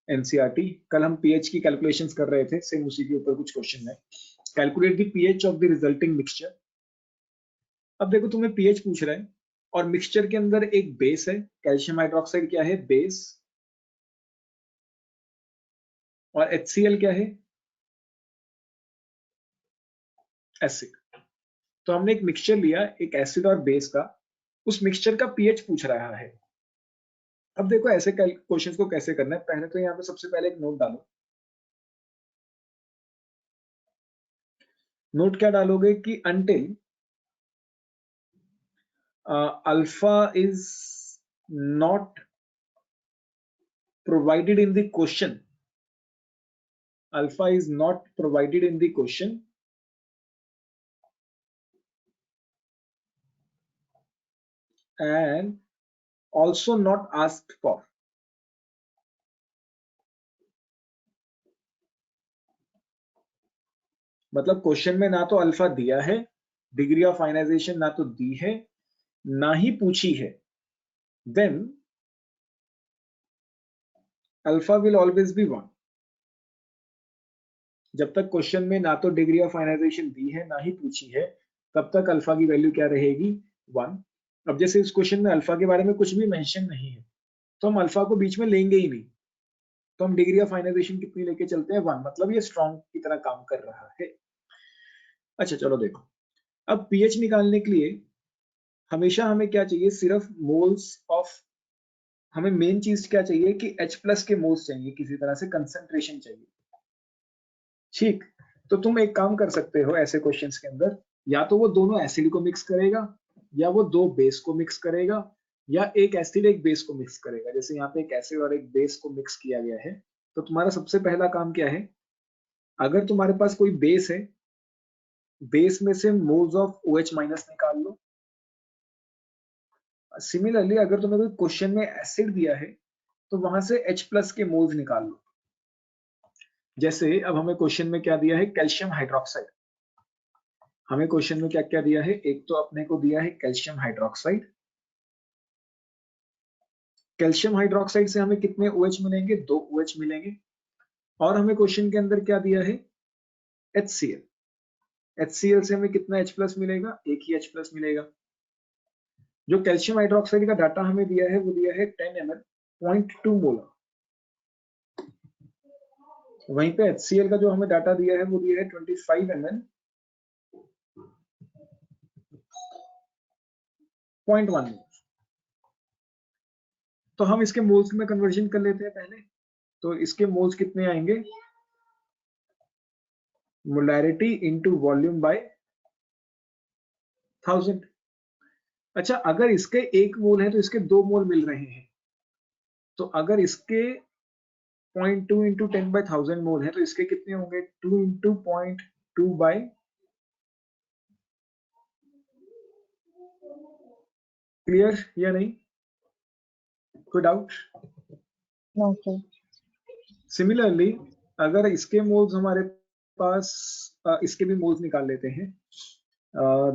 NCERT. कल हम pH की कैलकुलेशंस कर रहे थे, सेम उसी के ऊपर कुछ क्वेश्चन है। Calculate the pH of the resulting mixture. अब देखो तुम्हें पीएच पूछ रहा है और मिक्सचर के अंदर एक बेस है, कैल्शियम हाइड्रोक्साइड क्या है, बेस, और HCl क्या है, एसिड। तो हमने एक मिक्सचर लिया, एक एसिड और बेस का, उस मिक्सचर का पीएच पूछ रहा है। अब देखो ऐसे क्वेश्चंस को कैसे करना है, पहले तो यहाँ पे सबसे पहले एक नोट डालो। नोट क्या डालोगे कि until alpha is not provided in the question, alpha is not provided in the question, and also not asked for. मतलब क्वेश्चन में ना तो अल्फा दिया है, डिग्री ऑफ आयनाइजेशन ना तो दी है, ना ही पूछी है, then alpha will always be 1। जब तक क्वेश्चन में ना तो डिग्री ऑफ आयनाइजेशन दी है ना ही पूछी है, तब तक अल्फा की वैल्यू क्या रहेगी, 1। अब जैसे इस क्वेश्चन में अल्फा के बारे में कुछ भी मेंशन नहीं है, तो हम अल्फा को बीच में लेंगे ही नहीं, तो हम डिग्री ऑफ आयनाइजेशन कितनी लेके चलते हैं, 1। मतलब ये स्ट्रॉन्ग की तरह काम कर रहा है। अच्छा चलो देखो, अब पीएच निकालने के लिए हमेशा हमें क्या चाहिए, सिर्फ मोल्स ऑफ, हमें मेन चीज क्या चाहिए कि H+ के मोल्स चाहिए, किसी तरह से कंसंट्रेशन चाहिए। ठीक, तो तुम एक काम कर सकते हो ऐसे क्वेश्चंस के अंदर, या तो वो दोनों एसिड को मिक्स करेगा, या वो दो बेस को मिक्स करेगा, या एक एसिड एक बेस को मिक्स करेगा। जैसे यहाँ पे एक एसिड और एक बेस को मिक्स किया गया है, तो तुम्हारा सबसे पहला काम क्या है, अगर तुम्हारे पास कोई बेस है, बेस में से मोल्स ऑफ OH- निकाल लो। सिमिलरली अगर तुम्हें कोई क्वेश्चन में एसिड दिया है, तो वहां से H+ के मोल्स निकाल लो। जैसे अब हमें क्वेश्चन में क्या दिया है, कैल्शियम हाइड्रोक्साइड। हमें क्वेश्चन में क्या क्या दिया है, एक तो अपने को दिया है कैल्शियम हाइड्रोक्साइड। कैल्शियम हाइड्रोक्साइड से हमें कितने OH मिलेंगे, 2 OH मिलेंगे। और हमें क्वेश्चन के अंदर क्या दिया है, HCl। HCl से हमें कितना H+ मिलेगा, एक ही H+ मिलेगा। जो कैल्शियम हाइड्रोक्साइड का डाटा हमें दिया है, वो दिया है 10 ml 0.2 मोलर। वहीं पे HCl का जो हमें डाटा दिया है, वो दिया है 25 ml 0.1 मोलर। तो हम इसके मोल्स में कन्वर्जन कर लेते हैं पहले। तो इसके मोल्स कितने आएंगे, मोलैरिटी इनटू वॉल्यूम बाय 1000। अच्छा, अगर इसके 1 मोल है तो इसके 2 मोल मिल रहे हैं, तो अगर इसके 0.2 इंटू 10/1000 मोल है, तो इसके कितने होंगे, 2 इंटू 0.2 बाय, क्लियर या नहीं, कोई डाउट? No sir. सिमिलरली अगर इसके मोल्स हमारे पास, इसके भी मोल्स निकाल लेते हैं।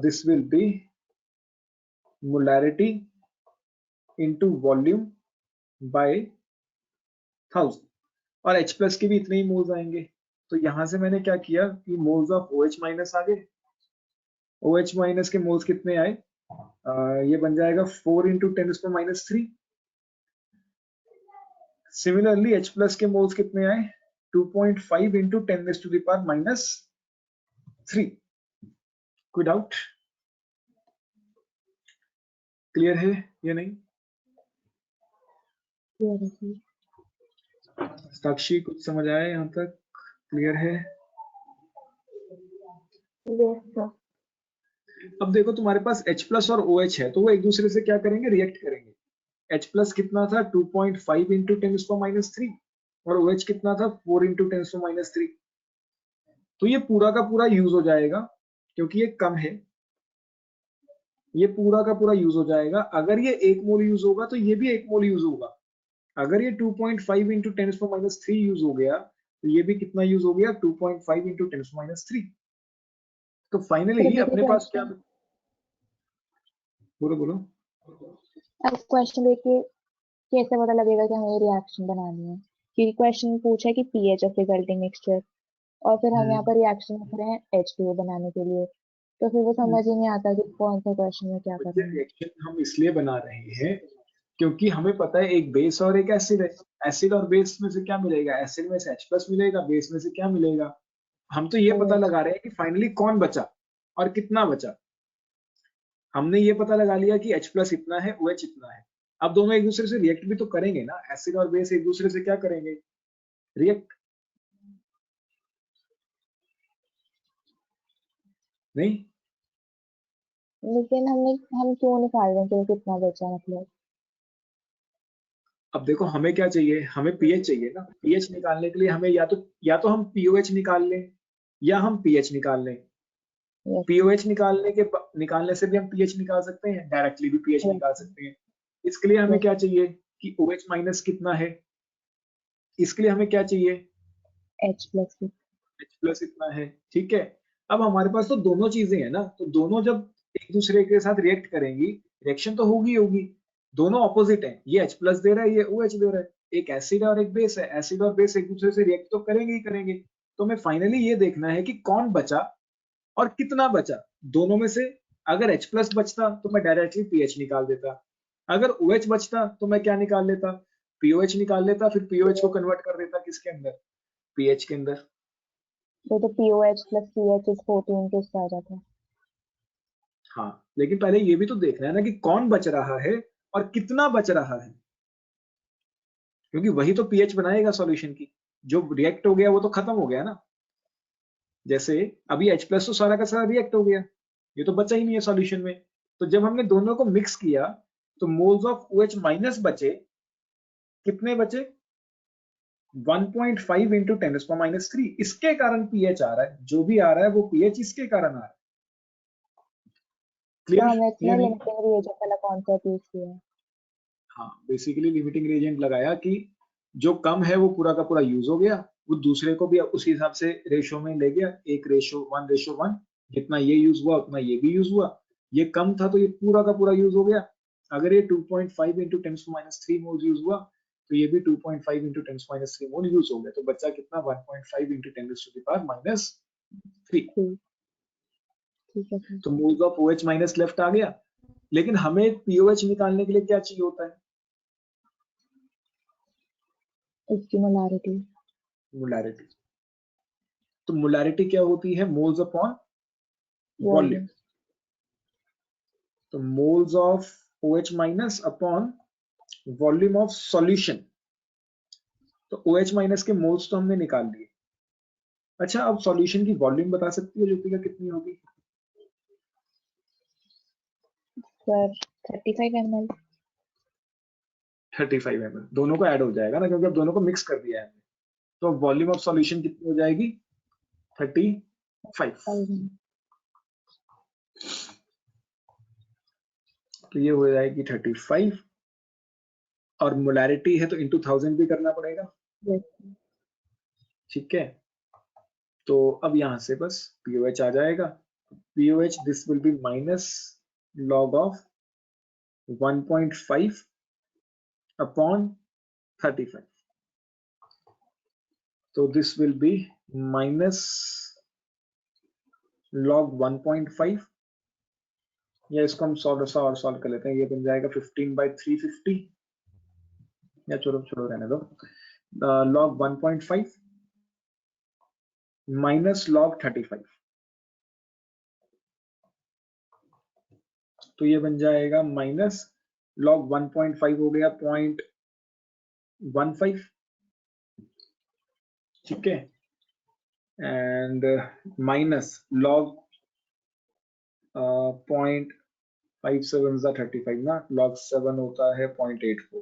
This will be molarity into volume by 1000, और H+ के भी इतने ही मोल्स आएंगे। तो यहां से मैंने क्या किया कि मोल्स ऑफ OH- आ गए। OH- के मोल्स कितने आए, ये बन जाएगा 4 इंटू 10⁻³ सिमिलरली H+ के मोल्स कितने आए, 2.5 इंटू 10⁻³ कोई डाउट, क्लियर है या नहीं? साक्षी कुछ समझ आया यहाँ तक, क्लियर है? अब देखो तुम्हारे पास H+ और OH है, तो वो एक दूसरे से क्या करेंगे, रिएक्ट करेंगे। H+ कितना था, 2.5 इंटू 10⁻³ और OH कितना था, 4 इंटू 10⁻³। तो ये पूरा का पूरा यूज हो जाएगा, क्योंकि ये कम है, ये पूरा का पूरा यूज हो जाएगा। अगर ये 1 मोल यूज होगा तो ये भी 1 मोल यूज होगा। अगर ये 2.5 इंटू 10⁻³ यूज हो गया, तो ये भी कितना यूज हो गया, 2.5 इंटू 10⁻³। तो फाइनली अपने पास क्या, बोलो बोलो। अब क्वेश्चन देखिए कैसे पता लगेगा कि हमें रिएक्शन बनानी है? कि क्वेश्चन पूछा है कि पीएच ऑफ रिजल्टिंग मिक्सचर, और फिर हम यहाँ पर रिएक्शन लिख रहे हैं H2O बनाने के लिए, तो फिर वो समझ ही नहीं आता कि कौन सा क्वेश्चन में क्या करना है। रिएक्शन हम इसलिए बना रहे हैं क्योंकि हमें पता है एक बेस और एक एसिड है। एसिड और बेस में से क्या मिलेगा? एसिड में से H प्लस मिलेगा, बेस में से क्या मिलेगा? हम तो ये पता OH। लगा रहे हैं कि फाइनली कौन बचा और कितना बचा। हमने ये पता लगा लिया कि H प्लस इतना है, OH इतना है। अब दोनों एक दूसरे से रिएक्ट भी तो करेंगे ना, एसिड और बेस एक दूसरे से क्या करेंगे? रिएक्ट। नहीं? लेकिन हम क्यों निकाल रहे हैं कि वो कितना बचा, मतलब? अब देखो हमें क्या चाहिए, हमें पीएच चाहिए ना। पीएच निकालने के लिए हमें या तो हम पीओएच निकाल लें या हम पीएच निकाल लें। यस। पीओएच निकालने से भी हम पीएच निकाल सकते हैं, डायरेक्टली भी पीएच निकाल सकते हैं। इसके लिए हमें यस। क्या चाहिए कि OH माइनस कितना है। इसके लिए हमें क्या चाहिए? H प्लस की। H प्लस इतना है। ठीक है। अब हमारे पास तो दोनों चीजें हैं ना, तो दोनों जब एक दूसरे के साथ रिएक्ट करेंगी, रिएक्शन तो होगी होगी। दोनों ऑपोजिट है, ये H प्लस दे रहा है, ये OH दे रहा है। एक एसिड और एक बेस है, एसिड और बेस एक दूसरे से रिएक्ट तो करेंगे ही करेंगे। तो हमें फाइनली ये देखना है कि कौन बचा और कितना बचा दोनों में से। अगर H प्लस बचता तो मैं डायरेक्टली पीएच निकाल देता। अगर OH बचता तो मैं क्या निकाल लेता? पीओएच निकाल लेता, फिर पीओएच को कन्वर्ट कर देता किसके अंदर? पीएच के अंदर। तो POH प्लस CH इज 14 तो इससे आ जाता है। हाँ, लेकिन पहले ये भी तो देखना है ना कि कौन बच रहा है और कितना बच रहा है, क्योंकि वही तो पीएच बनाएगा सॉल्यूशन की। जो रिएक्ट हो गया वो तो खत्म हो गया ना। जैसे अभी H प्लस तो सारा का सारा रिएक्ट हो गया, ये तो बचा ही नहीं है सॉल्यूशन में। तो जब हमने दोनों को मिक्स किया तो मोल्स ऑफ OH माइनस बचे। कितने बचे? 1.5 इंटू 10⁻³ इसके कारण पीएच आ रहा है। जो भी आ रहा है वो पीएच इसके कारण आ रहा है। तो क्लियर हमें या इसमें नहीं? लिमिटिंग रिएजेंट वाला कॉन्सेप्ट यूज किया है। हाँ, बेसिकली लिमिटिंग रिएजेंट लगाया कि जो कम है वो पूरा का पूरा यूज हो गया, वो दूसरे को भी उसी हिसाब से रेशो में ले गया, 1:1:1। जितना ये यूज हुआ उतना ये भी यूज हुआ। ये कम था तो ये पूरा का पूरा यूज हो गया। अगर ये 2.5 इंटू 10⁻³ मोल यूज हुआ तो ये भी 2.5 इंटू 10⁻³ मोल यूज हो गया। तो बच्चा कितना? 1.5 इंटू 10⁻³ ठीक। ठीक है सर। तो moles of OH minus left आ गया। लेकिन हमें POH निकालने के लिए क्या चाहिए होता है? इसकी मोलारिटी। मोलैरिटी। तो मोलैरिटी क्या होती है? Moles upon volume. वॉल्यूम। तो moles of OH minus upon volume of solution. तो OH माइनस के मोल्स तो हमने निकाल लिए। अच्छा, अब सॉल्यूशन की वॉल्यूम बता सकती हो ज्योतिका कितनी होगी? Sir 35 ml। 35 ml। दोनों को ऐड हो जाएगा ना, क्योंकि अब दोनों को मिक्स कर दिया है हमने। तो वॉल्यूम ऑफ सॉल्यूशन कितनी हो जाएगी? 35। तो ये हो जाएगी 35। और मोलैरिटी है तो इंटू 1000 भी करना पड़ेगा। ठीक है। तो अब यहां से बस POH आ जाएगा। POH this will be minus log of 1.5 upon 35। तो this will be minus log 1.5, या इसको हम सॉल्व कर लेते हैं। ये बन जाएगा 15/350, या छोड़ो छोड़ो रहने दो। log 1.5 minus log 35। तो ये बन जाएगा माइनस log 1.5 हो गया 0.15। ठीक है। एंड माइनस log 0.57 ना, log 7 होता है 0.84।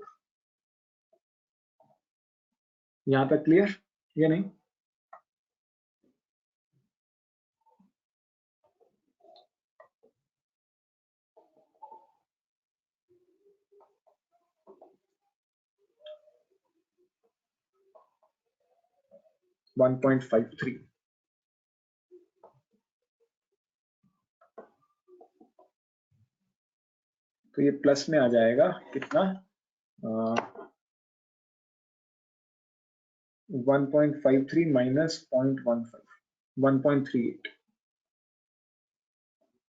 यहाँ तक क्लियर या नहीं? - 1.53। तो ये प्लस में आ जाएगा कितना? 1.53 माइनस 0.15 1.38,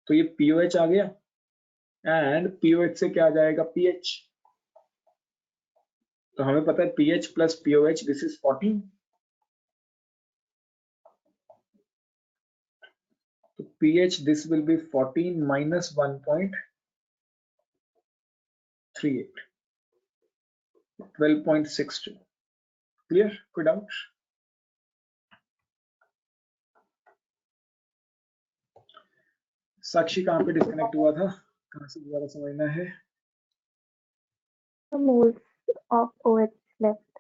तो ये पीओएच आ गया, एंड पीओएच से क्या आ जाएगा पीएच, तो हमें पता है pH plus pOH this is 14, तो pH this will be 14 minus 1.38, 12.62. Clear? कोई डाउट? साक्षी कहाँ पे डिस्कनेक्ट हुआ था, कहाँ से दोबारा समझना है? moles of OH left.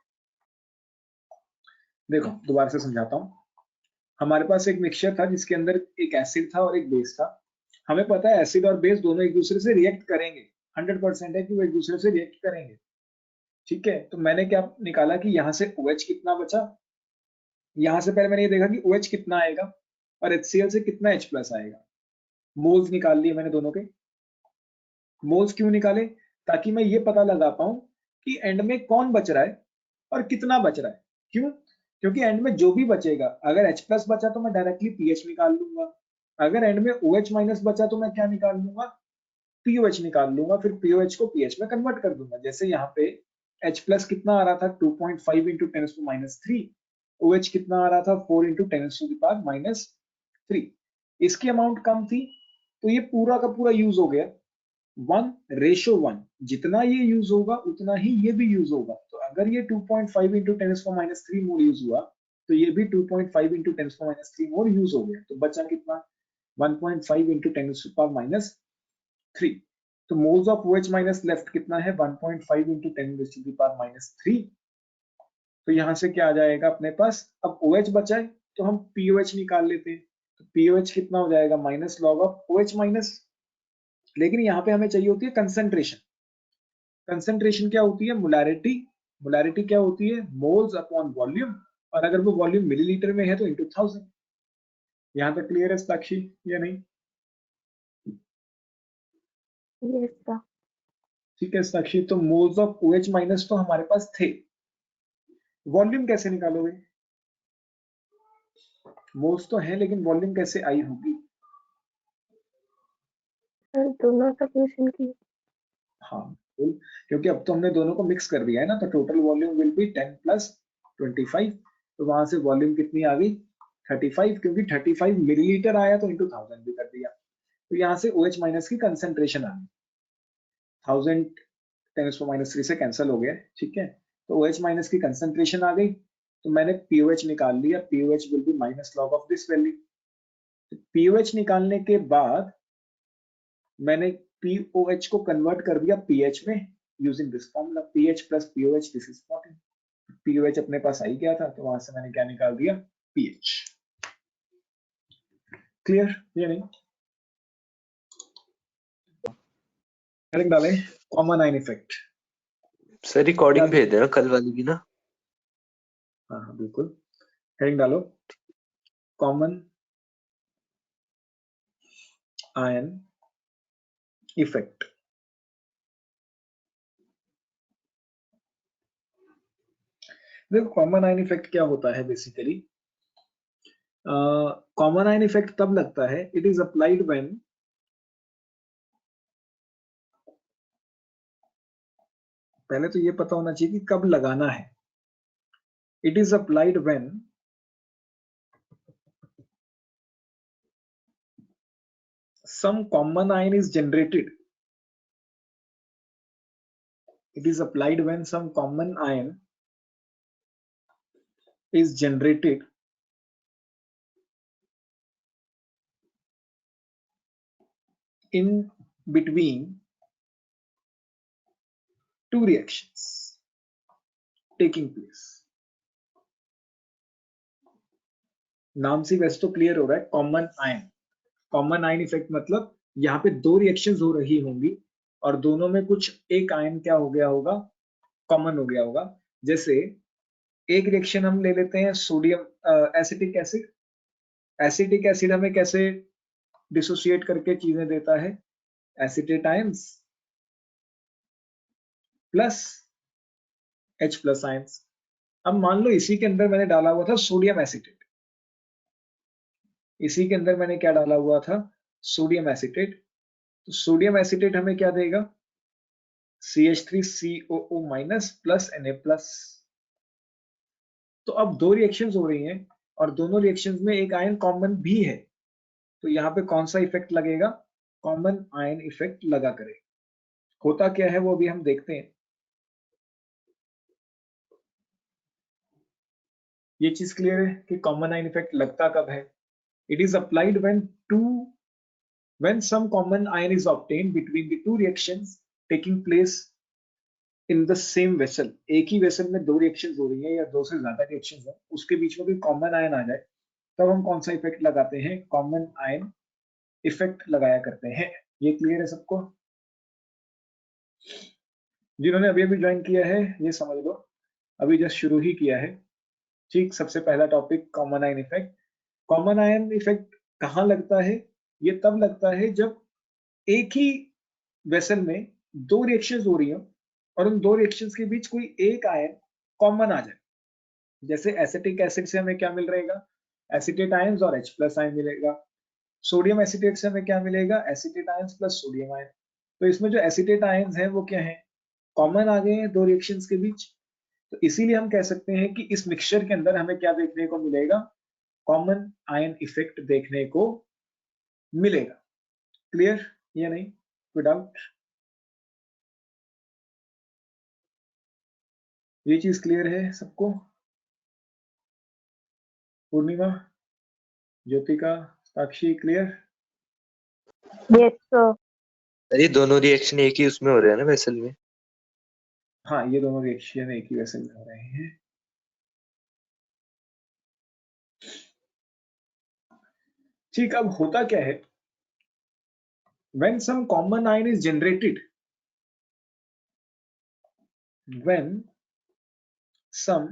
देखो दोबारा से समझाता हूँ। हमारे पास एक मिक्सचर था जिसके अंदर एक एसिड था और एक बेस था। हमें पता है एसिड और बेस दोनों एक दूसरे से रिएक्ट करेंगे, 100% है कि वो एक दूसरे से रिएक्ट करेंगे। ठीक है, तो मैंने क्या निकाला कि यहाँ से OH कितना बचा, यहाँ से पहले मैंने ये देखा कि OH कितना आएगा और HCl से कितना H प्लस आएगा। मोल्स निकाल लिए मैंने दोनों के। मोल्स क्यों निकाले? ताकि मैं ये पता लगा पाऊं कि एंड में कौन बच रहा है और कितना बच रहा है। क्यों? क्योंकि एंड में जो भी बचेगा, अगर H प्लस बचा तो मैं डायरेक्टली पीएच निकाल लूंगा, अगर एंड में OH माइनस बचा तो मैं क्या निकाल लूंगा, पीओएच निकाल लूंगा, फिर पीओएच को पीएच में कन्वर्ट कर दूंगा। जैसे यहाँ पे H प्लस कितना आ रहा था 2.5 इंटू 10⁻³ OH कितना आ रहा था 4 इंटू 10⁻³ इसकी अमाउंट कम थी, तो ये पूरा का पूरा यूज हो गया 1:1, जितना ये यूज होगा उतना ही ये भी यूज होगा। तो अगर ये 2.5 इंटू 10⁻³ मोल यूज हुआ तो ये भी 2.5 इंटू 10⁻³ मोल यूज हो गया, तो बचा कितना 1.5 इंटू 10⁻³ तो moles of OH minus left कितना है 1.5 इंटू 10⁻³ तो यहां से क्या आ जाएगा अपने पास, अब OH बचा है तो हम POH निकाल लेते हैं, तो POH कितना हो जाएगा minus log of OH minus, लेकिन यहाँ पे हमें चाहिए होती है कंसंट्रेशन। कंसंट्रेशन क्या होती है, मोलैरिटी, मोलैरिटी क्या होती है मोल्स अपॉन वॉल्यूम, और अगर वो वॉल्यूम मिलीलीटर में है तो इंटू 1000। यहाँ तक क्लियर है साक्षी या नहीं? Yes, sir. ठीक है साक्षी, तो मोल्स ऑफ OH माइनस तो हमारे पास थे, वॉल्यूम कैसे निकालोगे? मोल्स तो है लेकिन वॉल्यूम कैसे आई होगी? सर दोनों सॉल्यूशन की। हाँ बिल्कुल, क्योंकि अब तो हमने दोनों को मिक्स कर दिया है ना, तो total volume will be 10 plus 25, तो वहां से वॉल्यूम कितनी आ गई 35, क्योंकि 35 मिलीलीटर आया तो इंटू 1000 भी कर दिया, तो यहाँ से OH माइनस की कंसेंट्रेशन आ गई 1000 10⁻³ से कैंसिल हो गया। ठीक है, तो OH माइनस की कंसेंट्रेशन आ गई, तो मैंने POH निकाल लिया, POH will be minus log of this value. POH निकालने के बाद मैंने POH को कन्वर्ट कर दिया pH में using this formula pH plus POH this is 14। POH अपने पास आई गया था तो वहां से मैंने क्या निकाल दिया pH। क्लियर ये नहीं? हेडिंग डालें common ion effect. Sir recording भेज देना कल वाली की ना। हाँ हाँ बिल्कुल, हेडिंग डालो कॉमन आयन इफेक्ट। देखो कॉमन आयन इफेक्ट क्या होता है बेसिकली, कॉमन आयन इफेक्ट तब लगता है इट इज अप्लाइड व्हेन पहले तो ये पता होना चाहिए कि कब लगाना है। It is applied when some common ion is generated. It is applied when some common ion is generated in between two reactions taking place. नाम से वैसे तो क्लियर हो रहा है common ion. Common ion effect मतलब यहाँ पे दो रिएक्शंस हो रही होंगी और दोनों में कुछ एक आयन क्या हो गया होगा, कॉमन हो गया होगा। जैसे एक रिएक्शन हम ले लेते हैं sodium acetic acid. Acetic acid हमें कैसे डिसोसिएट करके चीजें देता है, acetate ions plus H plus ions. अब मान लो इसी के अंदर मैंने डाला हुआ था सोडियम एसीटेट, इसी के अंदर मैंने क्या डाला हुआ था, सोडियम एसीटेट। तो सोडियम एसीटेट हमें क्या देगा, CH3COO minus plus Na plus. तो अब दो रिएक्शंस हो रही हैं और दोनों रिएक्शंस में एक आयन कॉमन भी है, तो यहाँ पे कौन सा इफेक्ट लगेगा, कॉमन आयन इफेक्ट लगा करे। होता क्या है वो अभी हम देखते हैं। ये चीज क्लियर है कि कॉमन आयन इफेक्ट लगता कब है। It is applied when some common ion is obtained between the two reactions taking place in the same vessel। एक ही वेसल में दो रिएक्शंस हो रही हैं या दो से ज्यादा रिएक्शंस हैं, उसके बीच में कोई कॉमन आयन आ जाए, तब हम कौन सा इफेक्ट लगाते हैं, कॉमन आयन इफेक्ट लगाया करते हैं। ये क्लियर है सबको? जिन्होंने अभी अभी ज्वाइन किया है ये समझ लो, अभी जस्ट शुरू ही किया है। ठीक, सबसे पहला topic common ion effect. Common ion effect कहाँ लगता है, ये तब लगता है जब एक ही वेसल में दो रिएक्शंस हो रही हो और उन दो रिएक्शंस के बीच कोई एक आयन कॉमन आ जाए। जैसे एसिटिक एसिड से हमें क्या मिल रहेगा, एसिटेट आयंस और H प्लस आयन मिलेगा। सोडियम एसिटेट से हमें क्या मिलेगा, acetate ions plus sodium ion. तो इसमें जो एसिटेट आयंस हैं वो क्या है, कॉमन आ गए हैं दो रिएक्शंस के बीच। तो इसीलिए हम कह सकते हैं कि इस मिक्सचर के अंदर हमें क्या देखने को मिलेगा, कॉमन आयन इफेक्ट देखने को मिलेगा। क्लियर या नहीं, कोई डाउट? ये चीज क्लियर है सबको? पूर्णिमा, ज्योतिका, साक्षी, क्लियर? Yes sir. अरे दोनों रिएक्शन एक ही उसमें हो रहे हैं ना वेसल में। हाँ, ये दोनों रिएक्शन एक ही वेसल में हो रहे हैं। ठीक, अब होता क्या है, when some common ion is generated, when some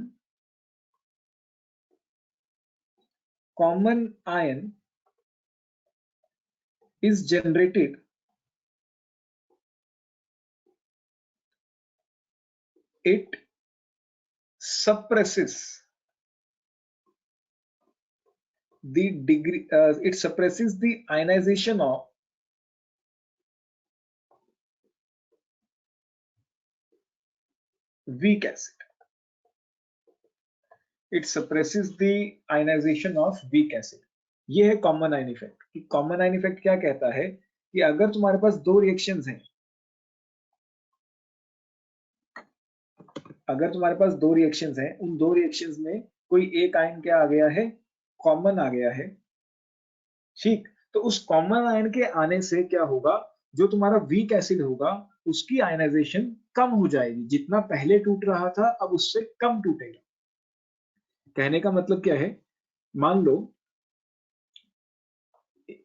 common ion is generated, it suppresses the degree, it suppresses the ionization of weak acid। It suppresses the ionization of weak acid। ये है कॉमन आयन इफेक्ट। कि common ion effect क्या कहता है कि अगर तुम्हारे पास दो रिएक्शंस हैं, अगर तुम्हारे पास दो रिएक्शंस हैं, उन दो रिएक्शंस में कोई एक आयन क्या आ गया है, कॉमन आ गया है। ठीक, तो उस कॉमन आयन के आने से क्या होगा, जो तुम्हारा वीक एसिड होगा उसकी आयनाइजेशन कम हो जाएगी, जितना पहले टूट रहा था अब उससे कम टूटेगा। कहने का मतलब क्या है, मान लो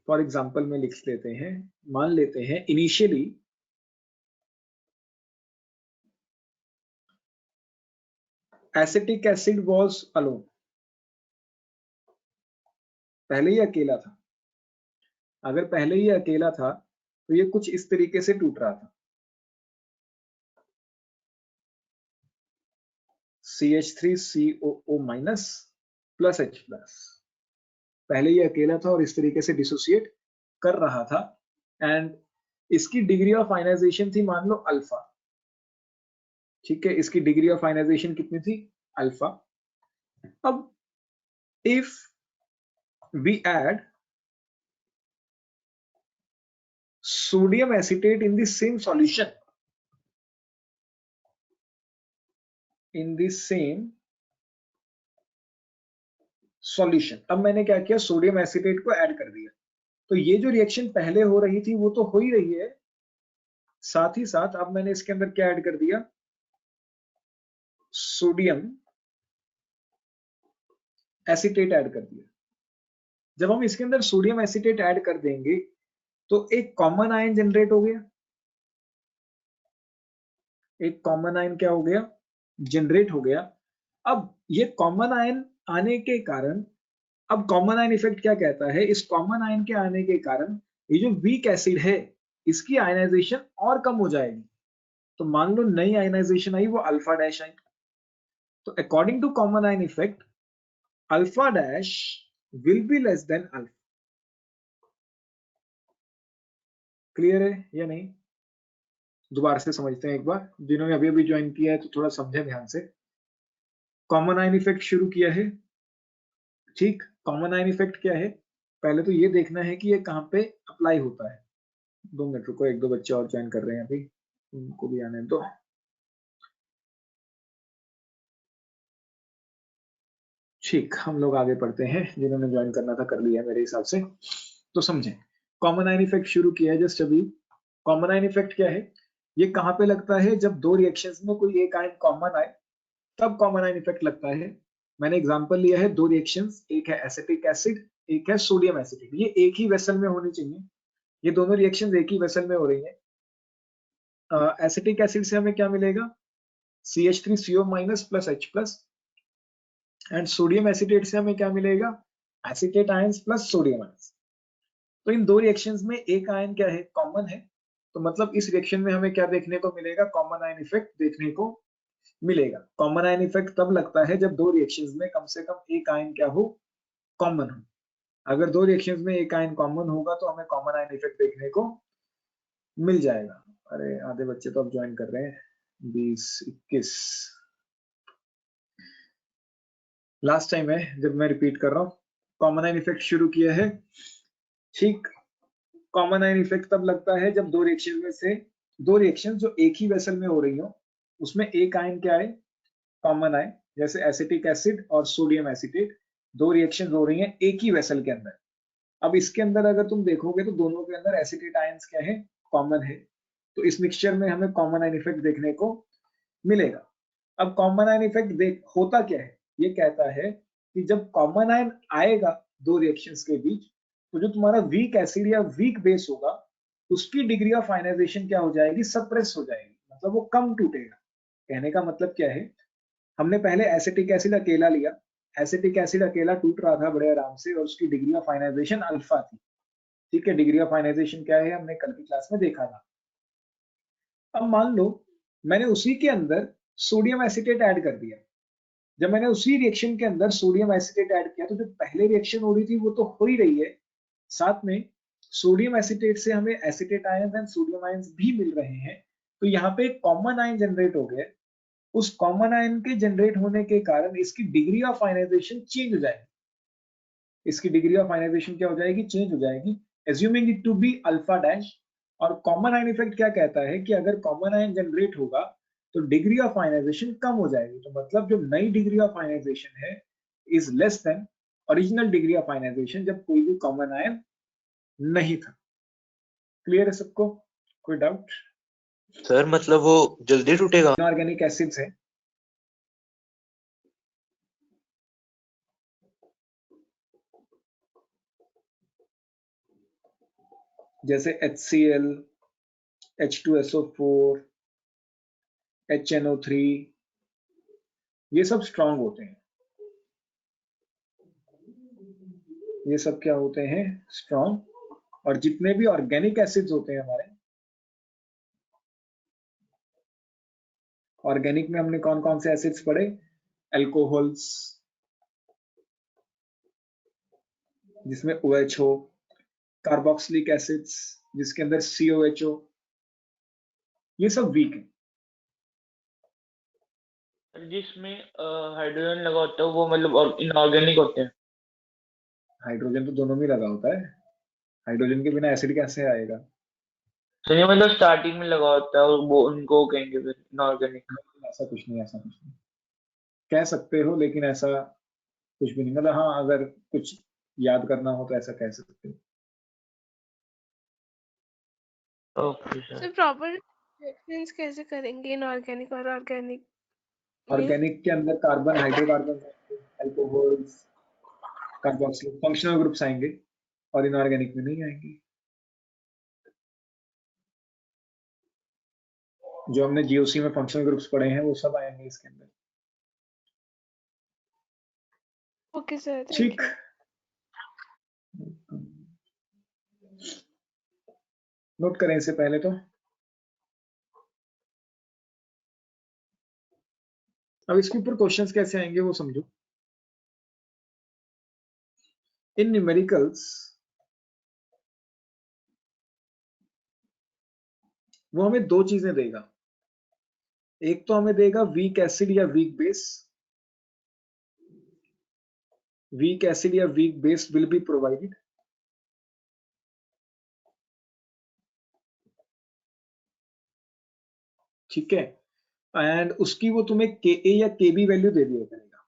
फॉर एग्जांपल में लिख लेते हैं, मान लेते हैं initially acetic acid was alone, पहले ही अकेला था। अगर पहले ही अकेला था तो ये कुछ इस तरीके से टूट रहा था, CH3COO minus plus H plus. पहले ये अकेला था और इस तरीके से डिसोसिएट कर रहा था, एंड इसकी डिग्री ऑफ आयनाइजेशन थी मान लो अल्फा। ठीक है, इसकी डिग्री ऑफ आयनाइजेशन कितनी थी, अल्फा। अब if we add sodium acetate in the same solution, in the same solution, अब मैंने क्या किया, सोडियम एसीटेट को ऐड कर दिया। तो ये जो रिएक्शन पहले हो रही थी वो तो हो ही रही है, साथ ही साथ अब मैंने इसके अंदर क्या ऐड कर दिया, सोडियम एसीटेट ऐड कर दिया। जब हम इसके अंदर सोडियम एसीटेट ऐड कर देंगे तो एक कॉमन आयन जनरेट हो गया, एक कॉमन आयन क्या हो गया, जनरेट हो गया। अब ये कॉमन आयन आने के कारण, अब कॉमन आयन इफेक्ट क्या कहता है, इस कॉमन आयन के आने के कारण ये जो वीक एसिड है इसकी आयनाइजेशन और कम हो जाएगी। तो मान लो नई आयनाइजेशन आई वो अल्फा डैश आई, तो according to common ion effect alpha dash will be less than alpha. Clear है या नहीं? दोबारा से समझते हैं एक बार, जिन्होंने अभी अभी ज्वाइन किया है तो थोड़ा समझे ध्यान से। कॉमन आयन इफेक्ट शुरू किया है, ठीक। कॉमन आयन इफेक्ट क्या है, पहले तो ये देखना है कि ये कहाँ पे अप्लाई होता है। 2 मिनट रुको, 1-2 बच्चे और ज्वाइन कर रहे हैं अभी, उनको भी आने दो। ठीक, हम लोग आगे पढ़ते हैं, जिन्होंने ज्वाइन करना था कर लिया मेरे हिसाब से। तो समझे, कॉमन आयन इफेक्ट शुरू किया है जस्ट अभी। कॉमन आयन इफेक्ट क्या है, ये कहाँ पे लगता है, जब दो रिएक्शंस में कोई एक आयन कॉमन आए तब कॉमन आयन इफेक्ट लगता है। मैंने एग्जांपल लिया है, दो रिएक्शंस, एक है एसिटिक एसिड, एक है सोडियम एसिटेट। ये एक ही वेसल में होनी चाहिए, ये दोनों रिएक्शंस एक ही वेसल में हो रही है। एसिटिक एसिड से हमें क्या मिलेगा, CH3CO- plus H plus, and sodium acetate से हमें क्या मिलेगा, acetate ions plus sodium ions. तो इन दो रिएक्शंस में एक आयन क्या है, कॉमन है। तो मतलब इस रिएक्शन में हमें क्या देखने को मिलेगा, कॉमन आयन इफेक्ट देखने को मिलेगा। कॉमन आयन इफेक्ट तब लगता है जब दो रिएक्शंस में कम से कम एक आयन क्या हो, कॉमन हो। अगर दो रिएक्शंस में एक आयन कॉमन होगा तो हमें कॉमन आयन इफेक्ट देखने को मिल जाएगा। अरे आधे बच्चे तो अब ज्वाइन कर रहे हैं, 20-21। लास्ट टाइम है जब मैं रिपीट कर रहा हूँ, कॉमन आयन इफेक्ट शुरू किया है, ठीक। कॉमन आयन इफेक्ट तब लगता है जब दो रिएक्शन में से दो रिएक्शन जो एक ही वेसल में हो रही हो, उसमें एक आयन क्या है, कॉमन आयन। जैसे एसिटिक एसिड और सोडियम एसिटेट, दो रिएक्शन हो रही हैं एक ही वेसल के अंदर। अब इसके अंदर अगर तुम देखोगे तो दोनों के अंदर एसिटेट आयंस क्या है, कॉमन है। तो इस मिक्सचर में हमें कॉमन आयन इफेक्ट देखने को मिलेगा। अब कॉमन आयन इफेक्ट देख होता क्या है, ये कहता है कि जब कॉमन आयन आएगा दो रिएक्शंस के बीच, तो जो तुम्हारा वीक एसिड या वीक बेस होगा, उसकी डिग्री ऑफ आयनाइजेशन क्या हो जाएगी, सप्रेस हो जाएगी, मतलब वो कम टूटेगा। कहने का मतलब क्या है, हमने पहले एसिटिक एसिड अकेला लिया, एसिटिक एसिड अकेला टूट रहा था बड़े आराम से, और उसकी डिग्री ऑफ आयनाइजेशन अल्फा थी, ठीक है। डिग्री ऑफ आयनाइजेशन क्या है, हमने कल की क्लास में देखा था। अब मान लो मैंने उसी के अंदर सोडियम एसिटेट ऐड कर दिया। जब मैंने उसी रिएक्शन के अंदर सोडियम एसिटेट ऐड किया, तो जो पहले रिएक्शन हो रही थी वो तो हो ही रही है, साथ में सोडियम एसिटेट से हमें acetate ions and sodium ions भी मिल रहे हैं। तो यहाँ पे एक कॉमन आयन जनरेट हो गया। उस कॉमन आयन के जनरेट होने के कारण इसकी डिग्री ऑफ आयनाइजेशन चेंज हो जाएगी। इसकी डिग्री ऑफ आयनाइजेशन क्या हो जाएगी, चेंज हो जाएगी, assuming it to be alpha dash. और कॉमन आयन इफेक्ट क्या कहता है कि अगर कॉमन आयन जनरेट होगा तो डिग्री ऑफ आयनाइजेशन कम हो जाएगी। तो मतलब जो नई डिग्री ऑफ आयनाइजेशन है is less than original degree of ionization जब कोई भी कॉमन आयन नहीं था। क्लियर है सबको, कोई डाउट? सर मतलब वो जल्दी टूटेगा? इनऑर्गेनिक एसिड्स है, जैसे HCl, H2SO4, HNO3, ये सब स्ट्रांग होते हैं। ये सब क्या होते हैं, स्ट्रांग। और जितने भी ऑर्गेनिक एसिड्स होते हैं हमारे, ऑर्गेनिक में हमने कौन कौन से एसिड्स पढ़े, अल्कोहल्स जिसमें OH हो, कार्बोक्सिलिक एसिड्स जिसके अंदर COH हो, ये सब वीक है। जिसमें हाइड्रोजन लगा होता है वो मतलब इनऑर्गेनिक होते हैं। हाइड्रोजन तो दोनों में लगा होता है, हाइड्रोजन के बिना एसिड कैसे आएगा? तो ये मतलब स्टार्टिंग में लगा होता है और वो उनको कहेंगे फिर इनऑर्गेनिक। ऐसा कुछ नहीं, ऐसा कुछ नहीं कह सकते हो, लेकिन ऐसा कुछ भी नहीं। मतलब हाँ, अगर कुछ याद करना हो तो ऐसा कह सकते हो। Okay sir. Sir proper reference कैसे करेंगे इनऑर्गेनिक और ऑर्गेनिक में? ऑर्गेनिक के अंदर carbon, hydrocarbon, alcohols, carboxyl functional groups आएंगे, और इनऑर्गेनिक में नहीं आएंगे। जो हमने GOC में फंक्शनल ग्रुप्स पढ़े हैं वो सब आएंगे इसके अंदर। ओके सर, थैंक ठीक, यू। नोट करें इससे पहले तो अब इसके ऊपर क्वेश्चंस कैसे आएंगे वो समझो। इन न्यूमेरिकल्स वो हमें दो चीजें देगा, एक तो हमें देगा वीक एसिड या वीक बेस, वीक एसिड या weak base will be provided, ठीक है, एंड उसकी वो तुम्हें Ka या Kb वैल्यू दे दिया करेगा।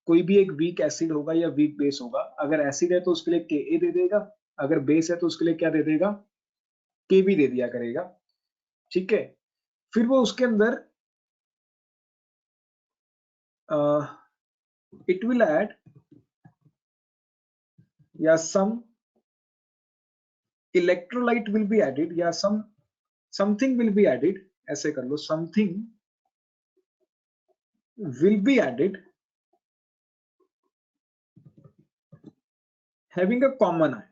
कोई भी एक वीक एसिड होगा या वीक बेस होगा, अगर एसिड है तो उसके लिए Ka दे देगा, अगर बेस है तो उसके लिए क्या दे देगा, Kb दे दिया करेगा, ठीक है। फिर वो उसके अंदर इट विल ऐड या some electrolyte will be added या समथिंग विल बी एडेड, ऐसे कर लो, something will be added having a common ion,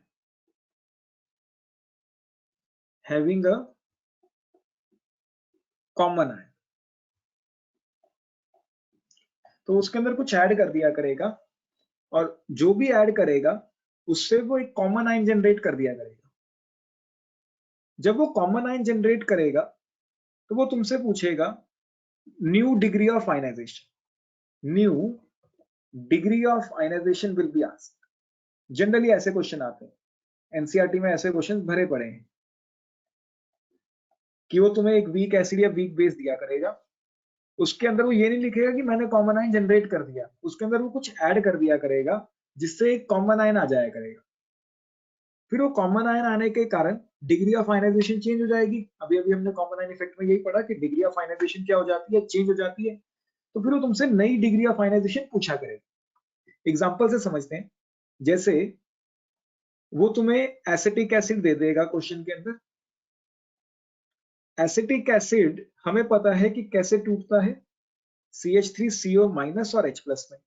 having a common ion, तो उसके अंदर कुछ ऐड कर दिया करेगा, और जो भी ऐड करेगा उससे वो एक कॉमन आयन जनरेट कर दिया करेगा। जब वो कॉमन आयन जनरेट करेगा तो वो तुमसे पूछेगा new degree of ionization, new degree of ionization will be asked. Generally ऐसे क्वेश्चन आते हैं, एनसीईआरटी में ऐसे क्वेश्चन भरे पड़े हैं कि वो तुम्हें एक वीक एसिड या वीक बेस दिया करेगा, उसके अंदर वो ये नहीं लिखेगा कि मैंने कॉमन आयन जनरेट कर दिया, उसके अंदर वो कुछ ऐड कर दिया करेगा जिससे एक कॉमन आयन आ जाया करेगा। फिर वो कॉमन आयन आने के कारण डिग्री ऑफ आयनाइजेशन चेंज हो जाएगी। अभी अभी हमने कॉमन आयन इफेक्ट में यही पढ़ा कि डिग्री ऑफ आयनाइजेशन क्या हो जाती है, चेंज हो जाती है। तो फिर वो तुमसे नई डिग्री ऑफ आयनाइजेशन पूछा करेगा। एग्जांपल से समझते हैं, जैसे वो तुम्हें एसिटिक एसिड दे देगा क्वेश्चन के अंदर। एसिटिक एसिड हमें पता है कि कैसे टूटता है, CH3CO- और H+ में,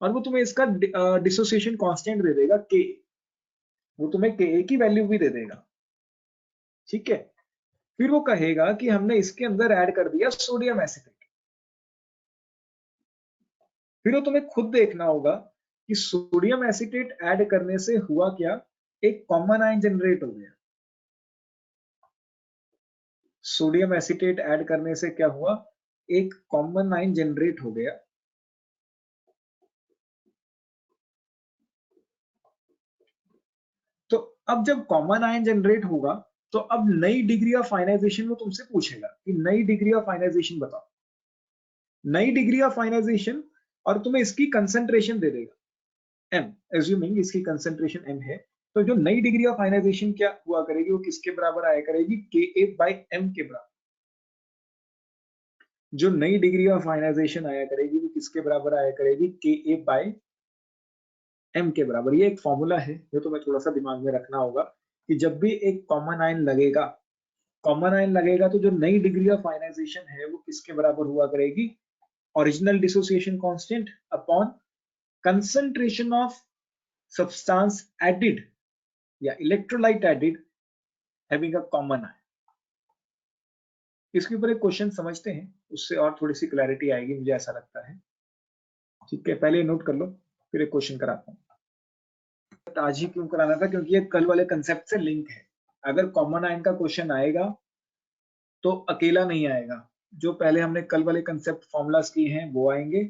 और वो तुम्हें इसका डिसोसिएशन कांस्टेंट दे देगा K, वो तुम्हें Ka की वैल्यू भी दे देगा, ठीक है। फिर वो कहेगा कि हमने इसके अंदर ऐड कर दिया सोडियम एसिटेट। फिर वो तुम्हें खुद देखना होगा कि सोडियम एसिटेट ऐड करने से हुआ क्या, एक कॉमन आयन जनरेट हो गया। सोडियम एसिटेट ऐड करने से क्या हुआ, एक कॉमन आयन जनरेट हो गया। तो अब जब कॉमन आयन जनरेट होगा तो अब नई डिग्री ऑफ आयनाइजेशन वो तुमसे पूछेगा कि नई डिग्री ऑफ आयनाइजेशन बताओ, नई डिग्री ऑफ आयनाइजेशन, और तुम्हें इसकी कंसेंट्रेशन दे देगा m, एज्यूमिंग इसकी कंसेंट्रेशन m है, तो जो नई डिग्री ऑफ आयनाइजेशन क्या हुआ करेगी, वो किसके बराबर आया करेगी, Ka/m के बराबर। जो नई डिग्री ऑफ आयनाइजेशन आया करेगी वो किसके बराबर आया करेगी, Ka/m के बराबर। ये एक फॉर्मूला है जो तुम्हें थोड़ा सा दिमाग में रखना होगा कि जब भी एक कॉमन आयन लगेगा, कॉमन आयन लगेगा तो जो नई डिग्री ऑफ आयनाइजेशन है वो किसके बराबर हुआ करेगी, original dissociation constant upon concentration of substance added या electrolyte added having a common ion. इसके ऊपर एक क्वेश्चन समझते हैं, उससे और थोड़ी सी क्लैरिटी आएगी, मुझे ऐसा लगता है, ठीक है। पहले नोट कर लो, फिर एक क्वेश्चन कराता हूँ। आज ही क्यों कराना था, क्योंकि ये कल वाले कंसेप्ट से लिंक है। अगर कॉमन आयन का क्वेश्चन आएगा तो अकेला नहीं आएगा, जो पहले हमने कल वाले कंसेप्ट फॉर्मूलाज किए हैं वो आएंगे,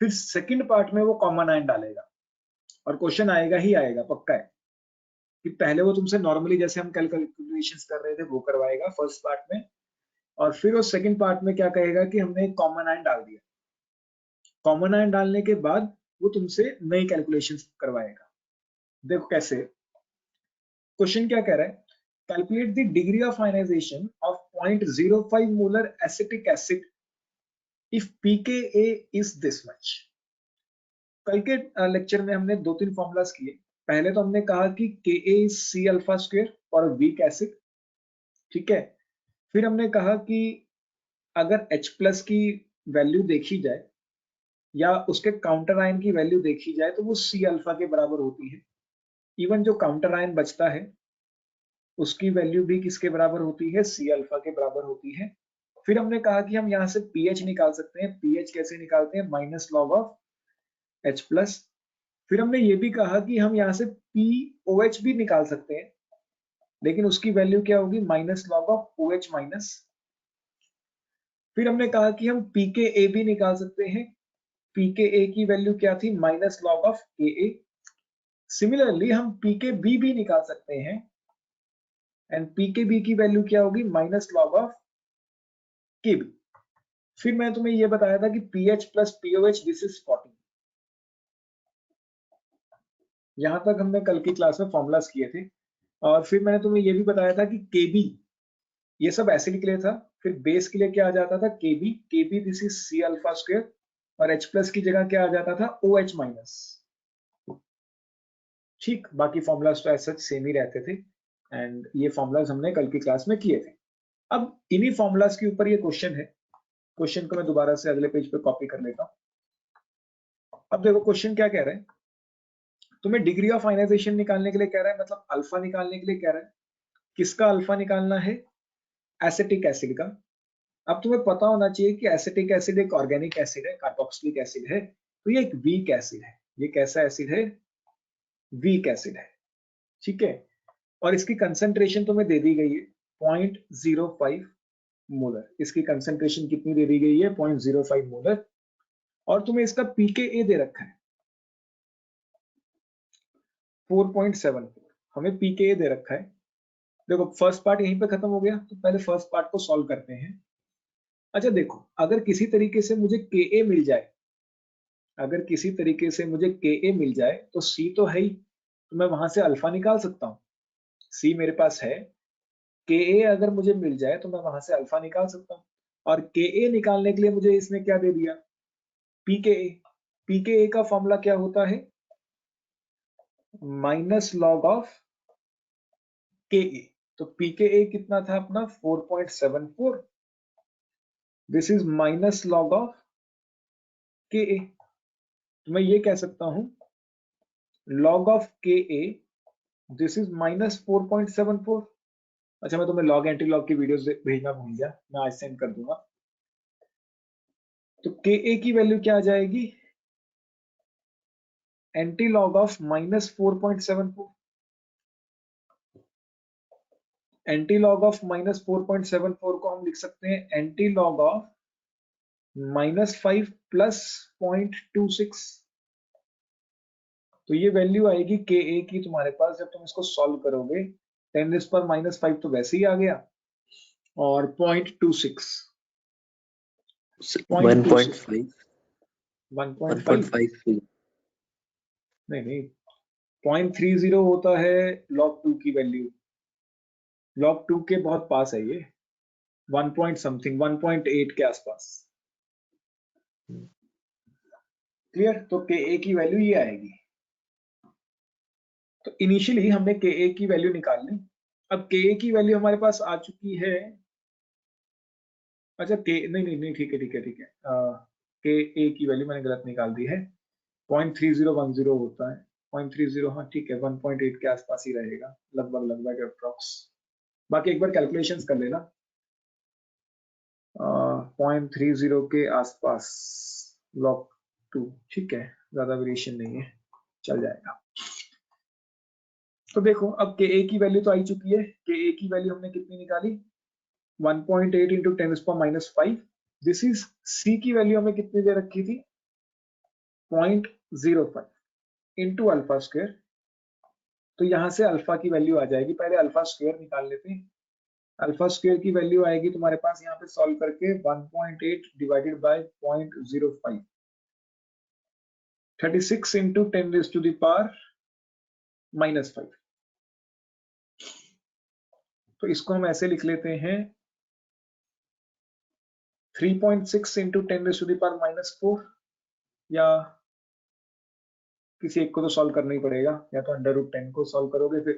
फिर सेकंड पार्ट में वो कॉमन आयन डालेगा, और क्वेश्चन आएगा ही आएगा, पक्का है। कि पहले वो तुमसे नॉर्मली जैसे हम कैलकुलेशंस कर रहे थे वो करवाएगा फर्स्ट पार्ट में, और फिर वो सेकंड पार्ट में क्या कहेगा कि हमने एक कॉमन आयन डाल दिया। कॉमन आयन डालने के बाद वो तुमसे नई कैलकुलेशंस करवाएगा। देखो कैसे, क्वेश्चन क्या कह रहा है, calculate the degree of ionization of 0.05 molar acetic acid if pKa is this much. कल के लेक्चर में हमने 2-3 फॉर्मूलाज किए। पहले तो हमने कहा कि Ka is C∝² for weak acid, ठीक है। फिर हमने कहा कि अगर H+ की वैल्यू देखी जाए या उसके काउंटर आयन की वैल्यू देखी जाए तो वो C∝ के बराबर होती है। इवन जो काउंटर आयन बचता है उसकी वैल्यू भी किसके बराबर होती है, C∝ के बराबर होती है। फिर हमने कहा कि हम यहाँ से pH निकाल सकते हैं। pH कैसे निकालते हैं? Minus log of H plus. फिर हमने ये भी कहा कि हम यहाँ से POH भी निकाल सकते हैं, लेकिन उसकी वैल्यू क्या होगी? Minus log of OH minus. फिर हमने कहा कि हम pKa भी निकाल सकते हैं। pKa की वैल्यू क्या थी? Minus log of Ka। Similarly हम pKb भी निकाल सकते हैं, एंड pKb की वैल्यू क्या होगी? Minus log of Kb। फिर मैं तुम्हें ये बताया था कि pH plus POH this is 40। यहां तक हमने कल की क्लास में फॉर्मूलाज किए थे। और फिर मैंने तुम्हें ये भी बताया था कि Kb, ये सब एसिड के लिए था। फिर बेस के लिए क्या आ जाता था? Kb this is C alpha square, और H प्लस की जगह क्या आ जाता था? OH minus. ठीक, बाकी फॉर्मूलाज तो ऐसा सेम ही रहते थे, एंड ये फॉर्मूलाज हमने कल की क्लास में किए थे। अब इन्हीं फॉर्मूलाज के ऊपर ये क्वेश्चन है। क्वेश्चन को मैं दोबारा से अगले पेज पे कॉपी कर लेता हूं। अब देखो क्वेश्चन क्या कह रहा है। तुम्हें डिग्री ऑफ आयनाइजेशन निकालने के लिए कह रहा है, मतलब अल्फा निकालने के लिए कह रहा है। किसका अल्फा निकालना है? एसिटिक एसिड का। अब तुम्हें पता होना चाहिए कि एसिटिक एसिड एक ऑर्गेनिक एसिड है, कार्बोक्सिलिक एसिड है, तो ये एक वीक एसिड है। ये कैसा एसिड है? वीक एसिड है। ठीक है, और इसकी कंसंट्रेशन तुम्हें दे दी गई है 0.05 मोलर। इसकी कंसंट्रेशन कितनी दे दी गई है? 0.05 मोलर। और तुम्हें इसका pKa दे रखा है 4.74। हमें pKa दे रखा है। देखो फर्स्ट पार्ट यहीं पे खत्म हो गया, तो पहले फर्स्ट पार्ट को सॉल्व करते हैं। अच्छा देखो, अगर किसी तरीके से मुझे Ka मिल जाए, अगर किसी तरीके से मुझे Ka मिल जाए, तो C तो है ही, तो मैं वहां से अल्फा निकाल सकता हूँ। C मेरे पास है, Ka अगर मुझे मिल जाए तो मैं वहां से अल्फा निकाल सकता हूँ। और Ka निकालने के लिए मुझे इसने क्या दे दिया? pKa। pKa का फॉर्मूला क्या होता है? Minus log of Ka। तो pKa कितना था अपना? 4.74। This is minus log of Ka। तो मैं ये कह सकता हूं log of Ka this is minus 4.74। अच्छा, मैं तुम्हें लॉग एंटी लॉग की वीडियोस भेजना भूल गया, मैं आज सेंड कर दूंगा। तो Ka की वैल्यू क्या आ जाएगी? Anti log of minus 4.74। Anti log of minus 4.74 को हम लिख सकते हैं एंटी लॉग ऑफ -5 प्लस 0.26। तो ये वैल्यू आएगी Ka की तुम्हारे पास, जब तुम इसको सॉल्व करोगे 10⁻⁵ तो वैसे ही आ गया, और 0.26 1.5 1.5 नहीं 0.30 होता है log 2 की वैल्यू। log 2 के बहुत पास है ये, 1 पॉइंट समथिंग 1.8 के आसपास। क्लियर? तो Ka की वैल्यू ये आएगी। तो इनिशियली हमने Ka की वैल्यू निकाल ली। अब Ka की वैल्यू हमारे पास आ चुकी है। अच्छा नहीं ठीक है Ka की वैल्यू मैंने गलत निकाल दी है, 0.3010 होता है 0.30। हाँ ठीक है, 1.8 के आसपास ही रहेगा लगभग अप्रॉक्स। बाकी एक बार कैलकुलेशंस कर लेना। 0.30 के आसपास log 2, ठीक है, ज्यादा वेरिएशन नहीं है, चल जाएगा। तो देखो अब Ka की वैल्यू तो आई चुकी है। Ka की वैल्यू हमने कितनी निकाली? 1.8 इंटू 10⁻⁵। दिस इज C की वैल्यू हमें कितनी दे रखी थी? 0.05 इंटू अल्फा स्क्वायर। तो यहां से अल्फा की वैल्यू आ जाएगी, पहले अल्फा स्क्वायर निकाल लेते हैं। अल्फा स्क्वायर की वैल्यू आएगी तुम्हारे पास यहाँ पे सॉल्व करके 1.8 डिवाइडेड बाय 0.05, 36 इंटू 10⁻⁻⁵। तो इसको हम ऐसे लिख लेते हैं 3.6 इंटू 10⁻⁻⁴, या किसी एक को तो सॉल्व करना ही पड़ेगा, या तो √10 को सॉल्व करोगे फिर।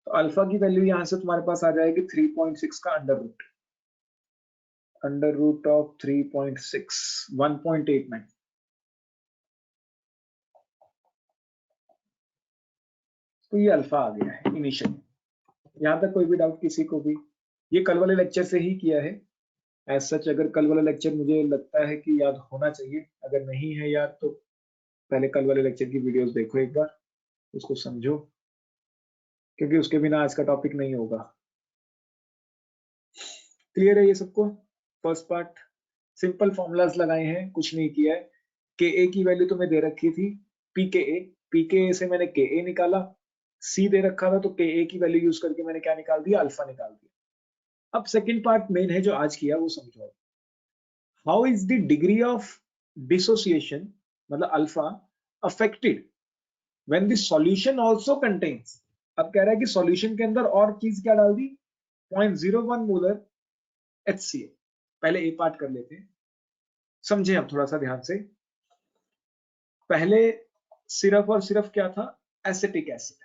तो अल्फा की वैल्यू यहां से तुम्हारे पास आ जाएगी 3.6 का अंडर रूट ऑफ 3.6 1.89। तो ये अल्फा आ गया है इनिशियली। यहां तक कोई भी डाउट किसी को भी? ये कल वाले लेक्चर से ही किया है, एज सच अगर कल वाला लेक्चर मुझे लगता है कि याद होना चाहिए, अगर नहीं है याद तो पहले कल वाले लेक्चर की वीडियोस देखो एक बार, उसको समझो, क्योंकि उसके बिना आज का टॉपिक नहीं होगा। क्लियर है ये सबको? फर्स्ट पार्ट सिंपल फॉर्मूलाज लगाए हैं, कुछ नहीं किया है। के ए की वैल्यू तो मैं दे रखी थी पी के ए से मैंने के ए निकाला, सी दे रखा था तो के ए की वैल्यू यूज करके मैंने क्या निकाल दिया, अल्फा निकाल दिया। अब सेकंड पार्ट मेन है जो आज किया वो समझो। How is the degree of dissociation मतलब alpha affected when the solution also contains. अब कह रहा है कि सॉल्यूशन के अंदर और चीज क्या डाल दी, 0.01 मोलर HCl। पहले ए पार्ट कर लेते हैं, समझे अब थोड़ा सा ध्यान से। पहले सिर्फ और सिर्फ क्या था, एसिटिक एसिड।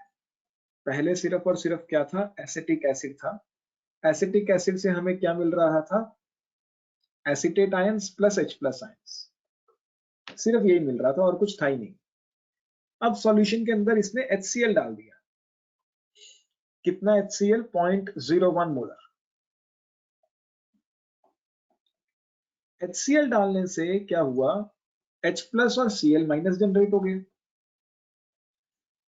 पहले सिर्फ और सिर्फ क्या था, एसिटिक एसिड था। एसिटिक एसिड से हमें क्या मिल रहा था, acetate ions plus H plus ions, सिर्फ यही मिल रहा था और कुछ था ही नहीं। अब सॉल्यूशन के अंदर इसने HCl डाल दिया, कितना HCl, 0.01 मोलर। HCl डालने से क्या हुआ, H प्लस और Cl माइनस जनरेट हो गए।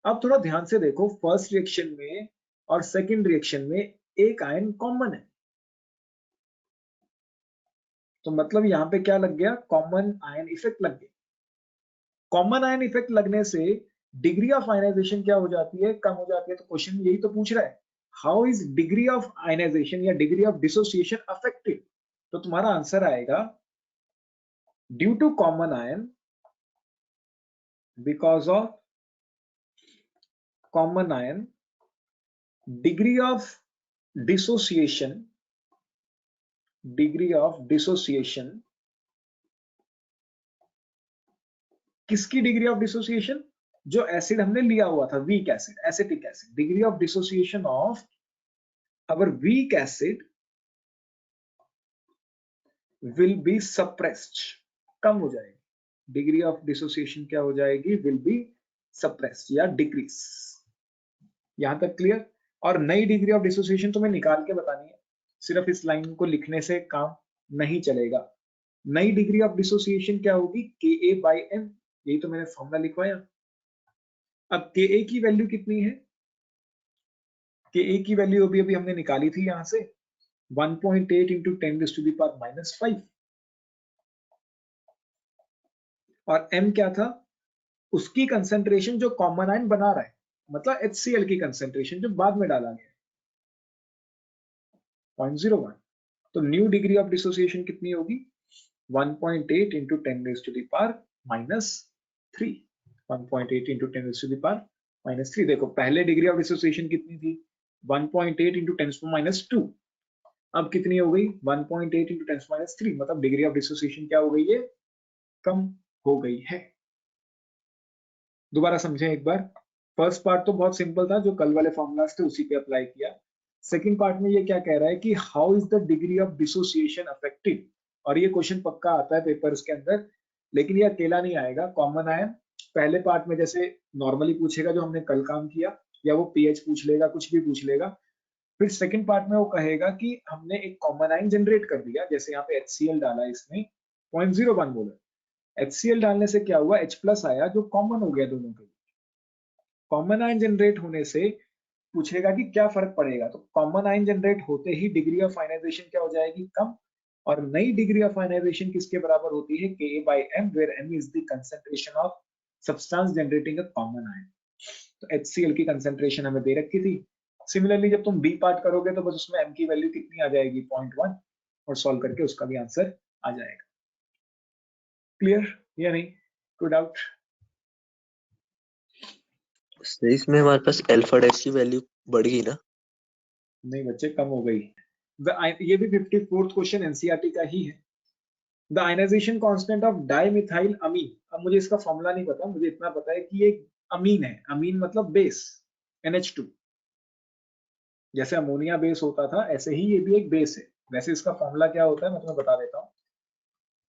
अब थोड़ा ध्यान से देखो, फर्स्ट रिएक्शन में और सेकंड रिएक्शन में एक आयन कॉमन है, तो मतलब यहां पे क्या लग गया, कॉमन आयन इफेक्ट लग गया। कॉमन आयन इफेक्ट लगने से डिग्री ऑफ आयनाइजेशन क्या हो जाती है, कम हो जाती है। तो क्वेश्चन यही तो पूछ रहा है, how is degree of ionization या डिग्री ऑफ डिसोसिएशन अफेक्टेड। तो तुम्हारा आंसर आएगा due to common ion, because of common ion degree of dissociation, degree of dissociation, किसकी डिग्री ऑफ डिसोसिएशन, जो एसिड हमने लिया हुआ था weak acid, acetic acid, degree of dissociation of our weak acid will be suppressed, कम हो जाएगी। Degree of dissociation क्या हो जाएगी, विल बी सप्रेस्ड या डिक्रीज। यहां तक क्लियर? और नई डिग्री ऑफ डिसोसिएशन तुम्हें निकाल के बतानी है, सिर्फ इस लाइन को लिखने से काम नहीं चलेगा। नई डिग्री ऑफ डिसोसिएशन क्या होगी, Ka/m, यही तो मैंने फॉर्मूला लिखवाया। अब Ka की वैल्यू कितनी है, Ka की वैल्यू अभी अभी हमने निकाली थी यहां से 1.8 इंटू 10⁻⁻⁵, और m क्या था, उसकी कंसेंट्रेशन जो कॉमन आयन बना रहा है, मतलब HCl की कंसेंट्रेशन जो बाद में डाला गया 0.01। तो न्यू डिग्री ऑफ डिसोसिएशन कितनी होगी, 1.8 इंटू 10⁻⁻3, 1.8 इंटू 10⁻⁻3। देखो पहले डिग्री ऑफ डिसोसिएशन कितनी थी, 1.8 इंटू 10⁻²। अब कितनी हो गई, 1.8 इंटू 10⁻3, मतलब डिग्री ऑफ डिसोसिएशन क्या हो गई है, कम हो गई है। दोबारा समझें एक बार। फर्स्ट पार्ट तो बहुत सिंपल था, जो कल वाले फॉर्मूलाज थे उसी पे अप्लाई किया। सेकंड पार्ट में ये क्या कह रहा है कि how is the degree of dissociation affected, और ये क्वेश्चन पक्का आता है पेपर्स के अंदर, लेकिन ये अकेला नहीं आएगा। कॉमन आयन पहले पार्ट में जैसे नॉर्मली पूछेगा जो हमने कल काम किया, या वो पीएच पूछ लेगा, कुछ भी पूछ लेगा। फिर सेकंड पार्ट में वो कहेगा कि हमने एक कॉमन आयन जनरेट कर दिया, जैसे यहाँ पे HCl डाला इसने 0.01 मोलर। HCl डालने से क्या हुआ, H प्लस आया जो कॉमन हो गया दोनों के। कॉमन आयन जनरेट होने से पूछेगा कि क्या फर्क पड़ेगा, तो कॉमन आयन जनरेट होते ही डिग्री ऑफ आयनाइजेशन क्या हो जाएगी, कम। और नई डिग्री ऑफ आयनाइजेशन किसके बराबर होती है, Ka/m, where m is the concentration of substance generating a common ion. तो HCl की कंसेंट्रेशन हमें दे रखी थी। सिमिलरली जब तुम बी पार्ट करोगे तो बस उसमें m की वैल्यू कितनी आ जाएगी, 0.1, और सॉल्व करके उसका भी आंसर आ जाएगा। क्लियर या नहीं, कोई डाउट? इसमें हमारे पास अल्फा डैश की वैल्यू बढ़ गई ना? नहीं बच्चे, कम हो गई। ये भी 54th क्वेश्चन एनसीईआरटी का ही है। The ionization constant of dimethyl amine. अब मुझे इसका फॉर्मूला नहीं पता, मुझे इतना पता है कि ये अमीन है। अमीन मतलब बेस, NH2। जैसे अमोनिया बेस होता था, ऐसे ही ये भी एक बेस है। वैसे इसका फॉर्मूला क्या होता है मैं तुम्हें बता देता हूँ।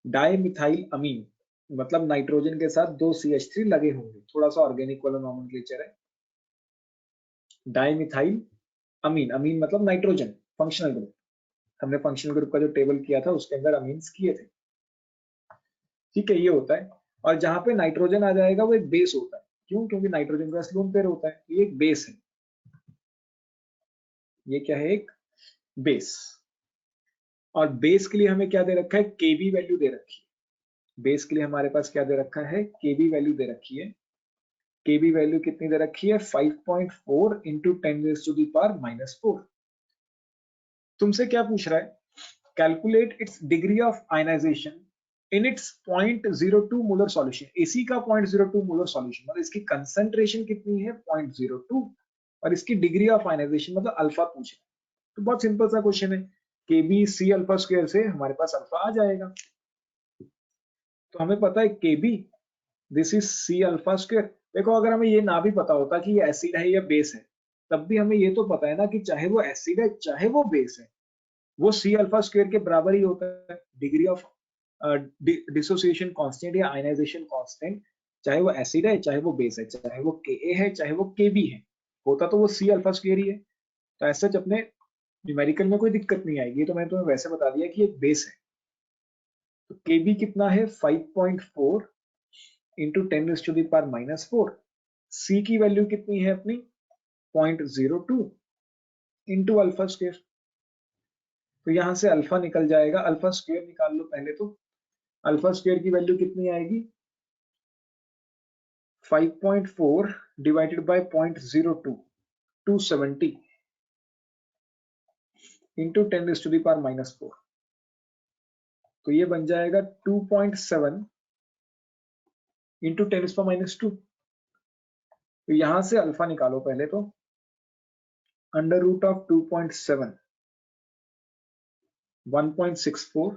डाइमिथाइल अमीन मतलब नाइट्रोजन के साथ 2 CH3 लगे होंगे, थोड़ा सा ऑर्गेनिक वाला नॉमेनक्लेचर है। डाइमिथाइल अमीन, अमीन मतलब नाइट्रोजन, फंक्शनल ग्रुप। हमने फंक्शनल ग्रुप का जो टेबल किया था उसके अंदर अमीन्स किए थे। ठीक है, ये होता है। और जहां पे नाइट्रोजन आ जाएगा वो एक बेस होता है। क्यों? क्योंकि नाइट्रोजन का लोन पेयर होता है, तो ये एक बेस है। ये क्या है? एक बेस। और बेस के लिए हमें क्या दे रखा है? केबी वैल्यू दे रखी है। बेस के लिए हमारे पास क्या दे रखा है? केबी वैल्यू दे रखी है। केबी वैल्यू कितनी दे रखी है? 5.4 इंटू 10⁻⁻⁴। तुमसे क्या पूछ रहा है? Calculate its degree of ionization in its 0.02 molar solution. इसी का 0.02 मोलर सॉल्यूशन मतलब इसकी कंसंट्रेशन कितनी है? 0.02, और इसकी डिग्री ऑफ आयनाइजेशन मतलब अल्फा पूछ रहा है। तो बहुत सिंपल सा क्वेश्चन है। केबी सी अल्फा स्क्वायर से हमारे पास अल्फा आ जाएगा। तो हमें पता है KB this is C alpha square. देखो, अगर हमें ये ना भी पता होता कि ये एसिड है या बेस है, तब भी हमें ये तो पता है ना कि चाहे वो एसिड है चाहे वो बेस है, वो सी अल्फा स्क्वायर के बराबर ही होता है। डिग्री ऑफ डिसोसिएशन कांस्टेंट या आयनाइजेशन कांस्टेंट, चाहे वो एसिड है चाहे वो बेस है, चाहे वो के है चाहे वो केबी है, होता तो वो सी अल्फा स्क्वायर ही है। तो ऐसा अपने न्यूमेरिकल में कोई दिक्कत नहीं आएगी। तो मैंने तुम्हें वैसे बता दिया कि एक बेस है। तो केबी कितना है? 5.4 इंटू 10⁻⁻⁴। सी की वैल्यू कितनी है अपनी? 0.02 इंटू अल्फा स्क्वायर। तो यहां से अल्फा निकल जाएगा। अल्फा स्क्वायर निकाल लो पहले। तो अल्फा स्क्वायर की वैल्यू कितनी आएगी? 5.4 डिवाइडेड बाय 0.02, 270 इंटू 10⁻⁻⁴। तो ये बन जाएगा 2.7 इंटू 10⁻⁻²। तो यहां से अल्फा निकालो पहले। तो अंडर रूट ऑफ 2.7 1.64।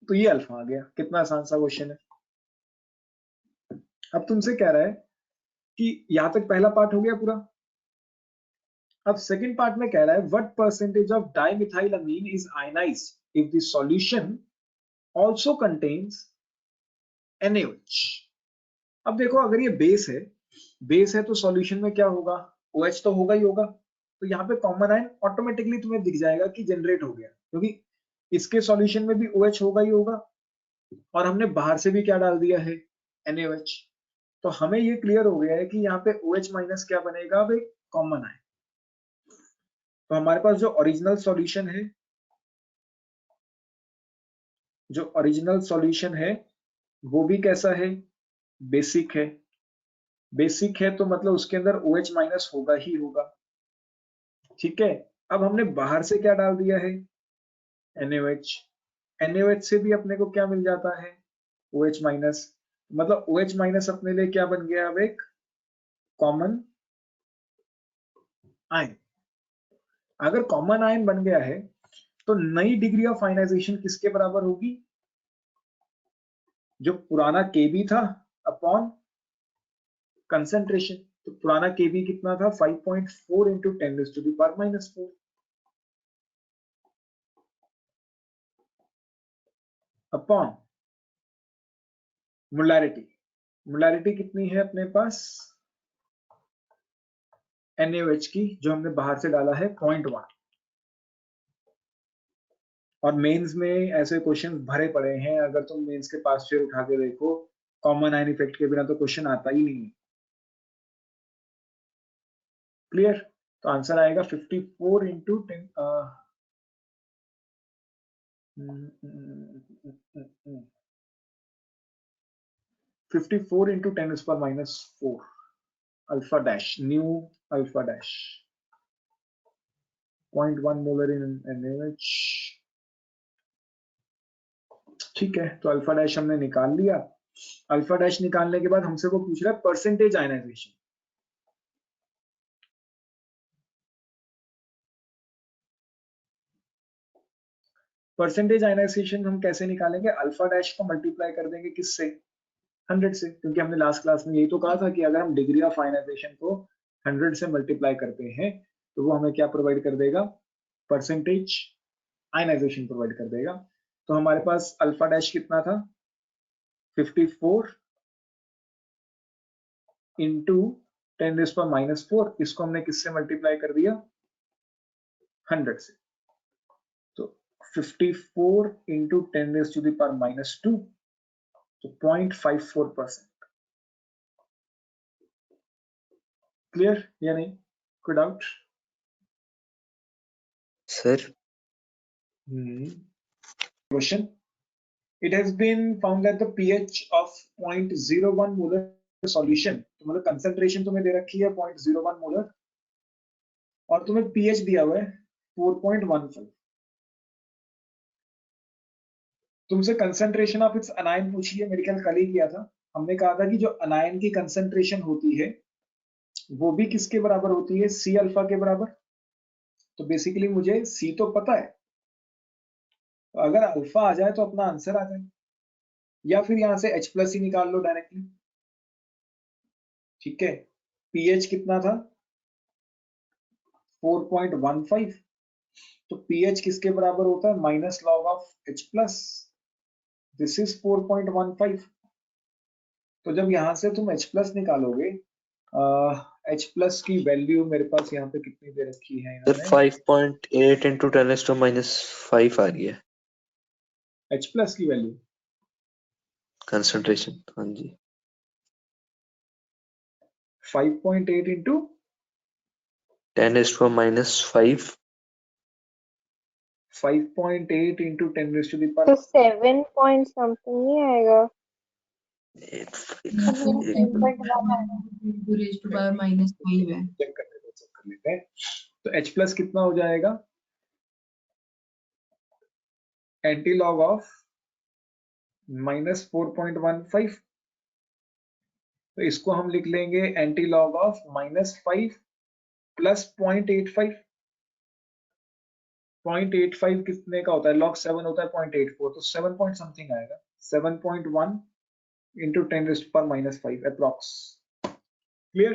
तो ये अल्फा आ गया। कितना आसान सा क्वेश्चन है। अब तुमसे कह रहा है कि यहां तक पहला पार्ट हो गया पूरा। अब सेकंड पार्ट में कह रहा है what percentage of dimethylamine is ionized if the solution also contains NaOH। अब देखो, अगर ये बेस है तो सॉल्यूशन में क्या होगा? OH तो होगा ही होगा। तो यहाँ पे कॉमन आयन ऑटोमेटिकली तुम्हें दिख जाएगा कि जनरेट हो गया, क्योंकि इसके सॉल्यूशन में भी OH होगा ही होगा, और हमने बाहर से भी क्या डाल दिया है? NaOH। तो हमें ये क्लियर हो गया है कि यहाँ पे OH माइनस क्या बनेगा? अब एक कॉमन आयन। तो हमारे पास जो ओरिजिनल सॉल्यूशन है वो भी कैसा है? बेसिक है। बेसिक है तो मतलब उसके अंदर OH माइनस होगा ही होगा। ठीक है। अब हमने बाहर से क्या डाल दिया है? NaOH। NaOH से भी अपने को क्या मिल जाता है? OH minus. मतलब OH माइनस अपने लिए क्या बन गया? अब एक कॉमन आयन। अगर कॉमन आयन बन गया है तो नई डिग्री ऑफ आयनाइजेशन किसके बराबर होगी? जो पुराना Kb था अपॉन कंसंट्रेशन। तो पुराना Kb कितना था? 5.4 इंटू 10⁻⁻⁴ अपॉन मोलैरिटी। मोलैरिटी कितनी है अपने पास? NaOH की जो हमने बाहर से डाला है 0.1। और मेंस में ऐसे क्वेश्चन भरे पड़े हैं, अगर तुम मेंस के पास से उठा के देखो, कॉमन आयन इफेक्ट के बिना तो क्वेश्चन आता ही नहीं है। क्लियर? तो आंसर आएगा 54 into 10 54 into 10⁻⁻⁴ alpha dash new alpha dash 0.1 molar in NaOH। ठीक है, तो अल्फा डैश हमने निकाल लिया। अल्फा डैश निकालने के बाद हमसे वो पूछ रहा है परसेंटेज आयनाइजेशन। परसेंटेज आयनाइजेशन हम कैसे निकालेंगे? अल्फा डैश को मल्टीप्लाई कर देंगे किससे? 100 से, क्योंकि हमने लास्ट क्लास में यही तो कहा था कि अगर हम डिग्री ऑफ आयनाइजेशन को 100 से मल्टीप्लाई करते हैं तो वो हमें क्या प्रोवाइड कर देगा? परसेंटेज आयनाइजेशन प्रोवाइड कर देगा। तो हमारे पास अल्फा डैश कितना था? 54 इंटू 10⁻⁻⁴। इसको हमने किससे मल्टीप्लाई कर दिया? 100 से, तो 54 into 10 raised to the power -2, तो 0.54%। क्लियर या नहीं? कोई doubt? Sir Question. It has been found that the pH of 0.01 molar solution, तो मतलब कंसेंट्रेशन तुम्हें दे रखी है 0.01 मोलर और तुम्हें pH दिया हुआ है 4.15। तुमसे कंसेंट्रेशन ऑफ इट्स अनायन पूछी है, मेरे ख्याल कल ही किया था। हमने कहा था कि जो अनायन की कंसेंट्रेशन होती है वो भी किसके बराबर होती है? C अल्फा के बराबर। तो बेसिकली मुझे C तो पता है, तो अगर अल्फा आ जाए तो अपना आंसर आ जाए, या फिर यहां से H+ ही निकाल लो डायरेक्टली। ठीक है, pH कितना था? 4.15, तो pH किसके बराबर होता है? Minus log of H+। This is 4.15। तो जब यहां से तुम H+ निकालोगे, H+ की वैल्यू मेरे पास यहाँ पे कितनी दे रखी है सर? 5.8 into 10⁻⁵ आ रही है H+ की वैल्यू। कंसंट्रेशन। हाँ जी, 5.8 into 10⁻⁵ 5.8 into 10 raised to the तो power 7 पॉइंट समथिंग नहीं आएगा? 7.1 आएगा। रेज़ टू पावर -5 है। चेक कर लेते हैं। तो H+ कितना हो जाएगा? एंटी लॉग ऑफ -4.15, तो इसको हम लिख लेंगे एंटी लॉग ऑफ -5 प्लस 0.85। 0.85 कितने का होता है? log 7 होता है 0.84, तो 7 पॉइंट समथिंग आएगा। 7.1 into 10 raised to power -5 approx. Clear?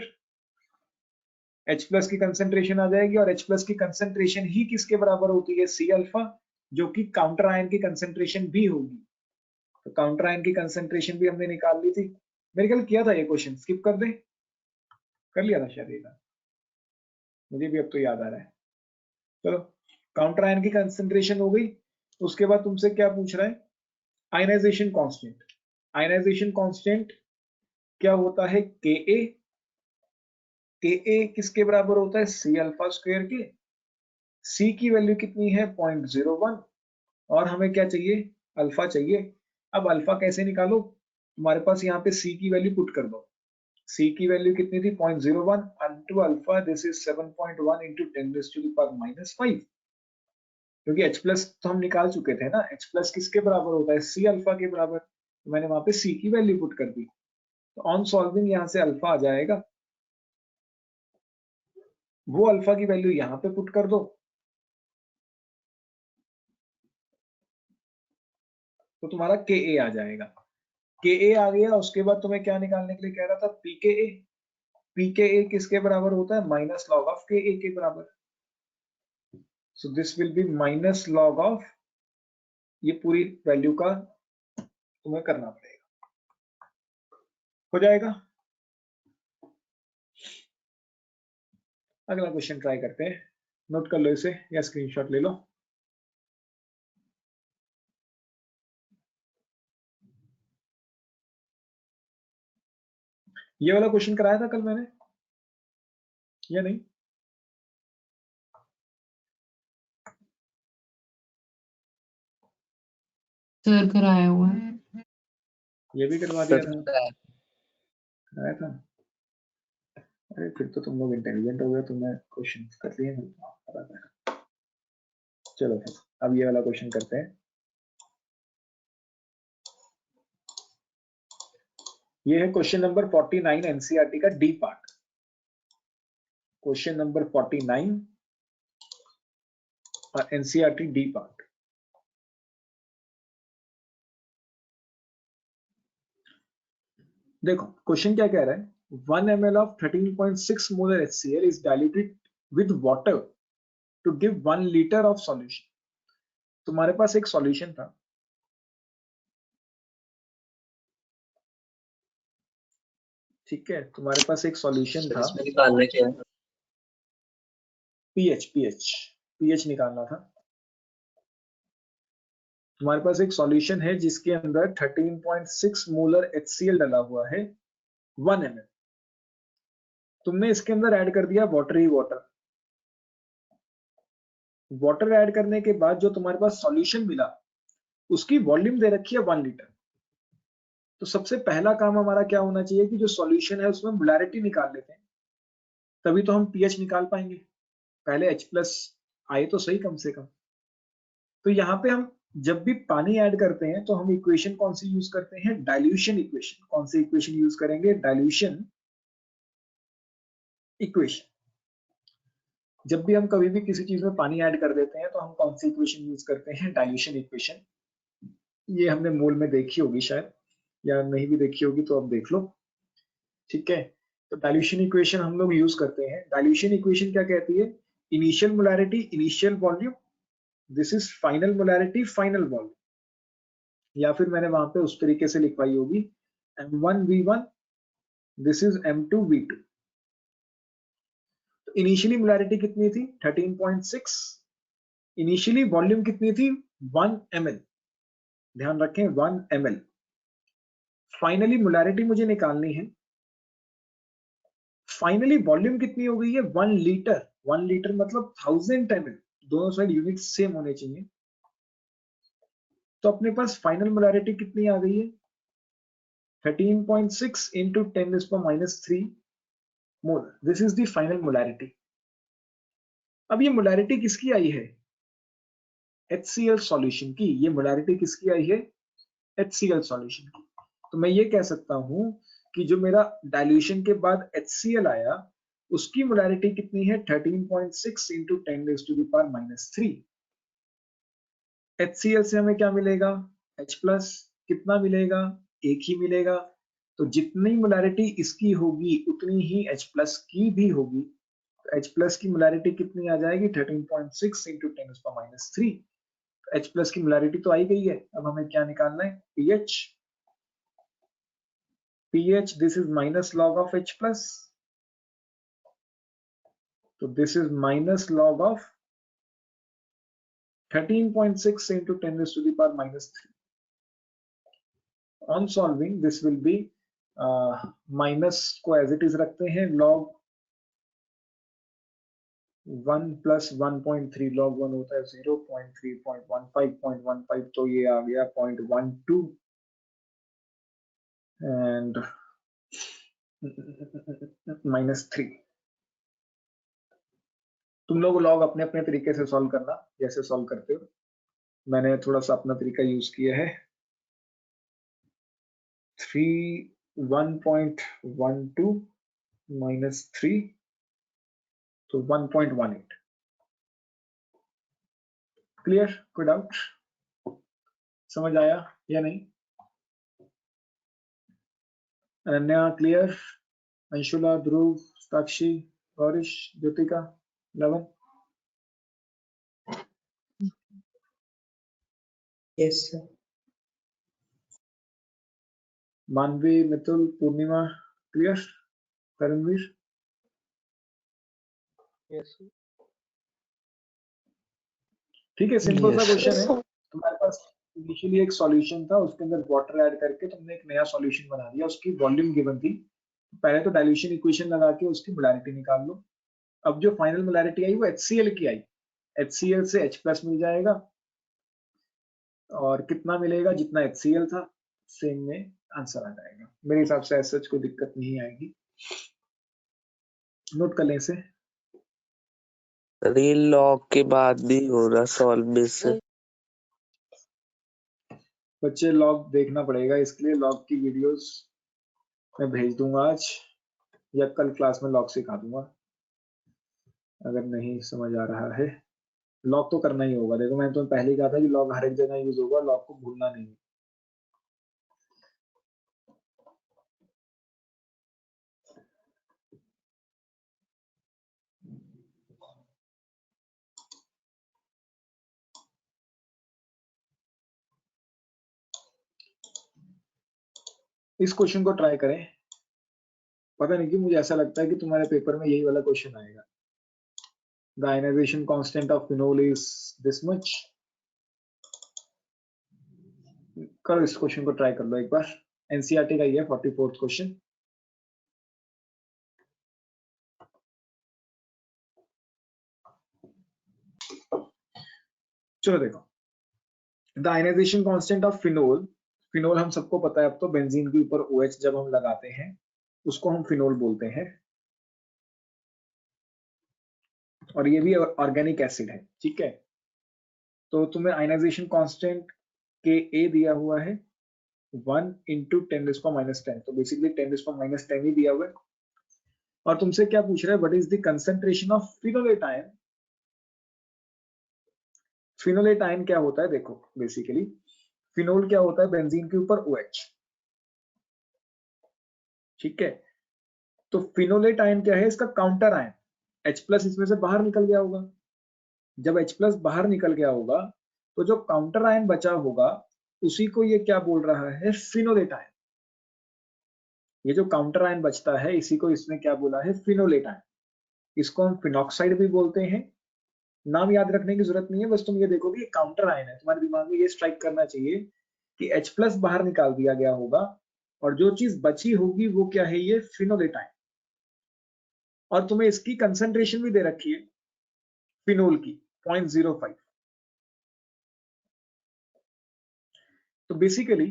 H+ की कंसेंट्रेशन आ जाएगी, और H+ की कंसेंट्रेशन ही किसके बराबर होती है? C अल्फा, जो कि काउंटर आयन की कंसेंट्रेशन भी होगी। तो काउंटर आयन की कंसेंट्रेशन भी हमने निकाल ली थी, मेरे ख्याल किया था ये क्वेश्चन, स्किप कर दे, कर लिया था शायद ये, मुझे भी अब तो याद आ रहा है। चलो, काउंटर आयन की कंसेंट्रेशन हो गई। उसके बाद तुमसे क्या पूछ रहा है? Ionization constant. आयनाइजेशन कांस्टेंट क्या होता है? Ka। Ka किसके बराबर होता है? C अल्फा स्क्वायर के। C की वैल्यू कितनी है? 0.01, और हमें क्या चाहिए? अल्फा चाहिए। अब अल्फा कैसे निकालो? तुम्हारे पास यहाँ पे C की वैल्यू पुट कर दो। C की वैल्यू कितनी थी? 0.01 into alpha, this is 7.1 into 10 raised to the power -5। क्योंकि H+ तो हम निकाल चुके थे ना, H+ किसके बराबर होता है? C अल्फा के बराबर। तो मैंने वहां पे C की वैल्यू पुट कर दी, तो ऑन सॉल्विंग यहाँ से अल्फा आ जाएगा, वो अल्फा की वैल्यू यहाँ पे पुट कर दो, तो तुम्हारा Ka आ जाएगा। Ka आ गया। उसके बाद तुम्हें क्या निकालने के लिए कह रहा था? Pka। Pka किसके बराबर होता है? माइनस लॉग ऑफ Ka के बराबर। So this will be minus log of, ये पूरी वैल्यू का तुम्हें करना पड़ेगा, हो जाएगा। अगला क्वेश्चन ट्राई करते हैं, नोट कर लो इसे या स्क्रीनशॉट ले लो। ये वाला क्वेश्चन कराया था कल मैंने या नहीं? सर कराया हुआ है। ये भी करवा दिया था, कराया था। अरे फिर तो तुम लोग इंटेलिजेंट हो गए, तुमने क्वेश्चन कर लिए। चलो फिर अब ये वाला क्वेश्चन करते हैं। ये है क्वेश्चन नंबर 49 एनसीईआरटी का डी पार्ट। क्वेश्चन नंबर 49 और एनसीईआरटी डी पार्ट। देखो क्वेश्चन क्या कह रहा है? 1 ml of 13.6 molar HCl is diluted with water to give 1 liter of solution। तुम्हारे पास एक सॉल्यूशन था, ठीक है, तुम्हारे पास एक सॉल्यूशन था। इसमें निकालना क्या है? पीएच पीएच निकालना था। तुम्हारे पास एक सॉल्यूशन है जिसके अंदर 13.6 मोलर HCl डला हुआ है 1 ml। तुमने इसके अंदर ऐड कर दिया वाटर ही वाटर। वाटर ऐड करने के बाद जो तुम्हारे पास सॉल्यूशन मिला उसकी वॉल्यूम दे रखी है 1 लीटर। तो सबसे पहला काम हमारा क्या होना चाहिए कि जो सॉल्यूशन है उसमें मोलैरिटी निकाल लेते हैं, तभी तो हम पीएच निकाल पाएंगे। पहले H+ आए तो सही कम से कम। तो यहाँ पे हम जब भी पानी ऐड करते हैं तो हम इक्वेशन कौन सी यूज करते हैं? Dilution equation. कौन सी इक्वेशन यूज करेंगे? Dilution equation. जब भी हम कभी भी किसी चीज में पानी ऐड कर देते हैं तो हम कौन सी इक्वेशन यूज करते हैं? Dilution equation. ये हमने मोल में देखी होगी शायद, या नहीं भी देखी होगी तो अब देख लो, ठीक है। तो डाइल्यूशन इक्वेशन हम लोग यूज करते हैं। डाइल्यूशन इक्वेशन क्या कहती है? Initial molarity initial volume, this is final molarity final volume. या फिर मैंने वहां पे उस तरीके से लिखवाई होगी M1V1, दिस इज M2V2। तो इनिशियली मोलैरिटी कितनी थी? 13.6। इनिशियली वॉल्यूम कितनी थी? 1 ml। ध्यान रखें 1 ml। फाइनली मोलैरिटी मुझे निकालनी है। फाइनली वॉल्यूम कितनी हो गई है? 1 लीटर। 1 लीटर मतलब 1000 ml। दोनों साइड यूनिट सेम होने चाहिए। तो अपने पास फाइनल मोलैरिटी कितनी आ गई है? 13.6 into 10⁻³ mole. This is the final molarity. अब ये मोलैरिटी किसकी आई है? HCl सॉल्यूशन की। ये मोलैरिटी किसकी आई है? HCl सॉल्यूशन की। तो मैं ये कह सकता हूं कि जो मेरा डाइल्यूशन के बाद HCl आया उसकी मोलैरिटी कितनी है? 13.6 into 10⁻³ HCl से हमें क्या मिलेगा? H+। कितना मिलेगा? एक ही मिलेगा। तो जितनी मोलैरिटी इसकी होगी उतनी ही H+ की भी होगी। तो H+ की मोलैरिटी कितनी आ जाएगी? 13.6 into 10⁻³ H+ की मोलैरिटी तो आई गई है। अब हमें क्या निकालना है? pH। pH this is minus log of H+। तो this is minus log of 13.6 into 10⁻³ on solving this will be minus को एज इट इज रखते हैं, log 1 + 1.3 log 1 होता है 0.3.15 तो ये आ गया 0.12 एंड -3। तुम लोग लॉग अपने अपने तरीके से सॉल्व करना जैसे सॉल्व करते हो। मैंने थोड़ा सा अपना तरीका यूज किया है। 1.12 -3 तो 1.18। क्लियर? कोई डाउट? समझ आया या नहीं? Ananya clear? Anshula, Dhruv, Sakshi, Gaurish, Jyotika, Lavan? Yes sir. Manvi, Mitul, Purnima clear? Karanveer? Yes ठीक है, सिंपल सा Yes, क्वेश्चन sir. है। तुम्हारे पास इनिशियली एक सॉल्यूशन था, उसके अंदर वाटर ऐड करके तुमने एक नया सॉल्यूशन बना दिया, उसकी वॉल्यूम गिवन थी। पहले तो डाइल्यूशन इक्वेशन लगा के उसकी मोलैरिटी निकाल लो। अब जो फाइनल मोलैरिटी आई वो HCl की आई। HCl से H+ मिल जाएगा और कितना मिलेगा? जितना HCl था सेम में आंसर आ जाएगा। मेरे हिसाब से ऐसा कोई दिक्कत नहीं आएगी। नोट कर लें इसे। अरे लॉग के बाद भी हो रहा सॉल्व में से। बच्चे लॉग देखना पड़ेगा, इसके लिए लॉग की वीडियोस मैं भेज दूंगा आज या कल क्लास में लॉग सिखा दूंगा। अगर नहीं समझ आ रहा है लॉग तो करना ही होगा। देखो मैंने तुम्हें पहले ही कहा था कि लॉग हर एक जगह यूज होगा, लॉग को भूलना नहीं। इस क्वेश्चन को ट्राई करें। पता नहीं क्यों मुझे ऐसा लगता है कि तुम्हारे पेपर में यही वाला क्वेश्चन आएगा। The ionization constant of phenol is this much. करो इस क्वेश्चन को ट्राई कर लो एक बार, एनसीईआरटी का ही है 44th क्वेश्चन। चलो देखो, the ionization constant of phenol, phenol हम सबको पता है अब तो, बेंजीन के ऊपर OH जब हम लगाते हैं उसको हम फिनोल बोलते हैं, और ये भी ऑर्गेनिक एसिड है, ठीक है। तो तुम्हें आयनाइजेशन कांस्टेंट Ka दिया हुआ है 1 × 10⁻⁻10, तो बेसिकली 10⁻⁻10 ही दिया हुआ है। और तुमसे क्या पूछ रहा है, what is the concentration of phenolate ion. Phenolate ion क्या होता है, देखो बेसिकली फिनोल क्या होता है, बेंजीन के ऊपर OH, ठीक है। तो फिनोलेट आयन क्या है, इसका काउंटर आयन, H+ इसमें से बाहर निकल गया होगा। जब H+ बाहर निकल गया होगा तो जो काउंटर आयन बचा होगा उसी को ये क्या बोल रहा है, फिनोलेट आयन। ये जो काउंटर आयन बचता है इसी को इसने क्या बोला है, फिनोलेट आयन। इसको हम फिनॉक्साइड भी बोलते हैं। नाम याद रखने की जरूरत नहीं है, बस तुम ये देखो कि ये काउंटर आयन है, तुम्हारे दिमाग में ये स्ट्राइक करना चाहिए कि H+ बाहर निकाल दिया गया होगा और जो चीज बची होगी वो क्या है, ये फिनोलेट आयन। और तुम्हें इसकी कंसंट्रेशन भी दे रखी है फिनोल की 0.05। तो बेसिकली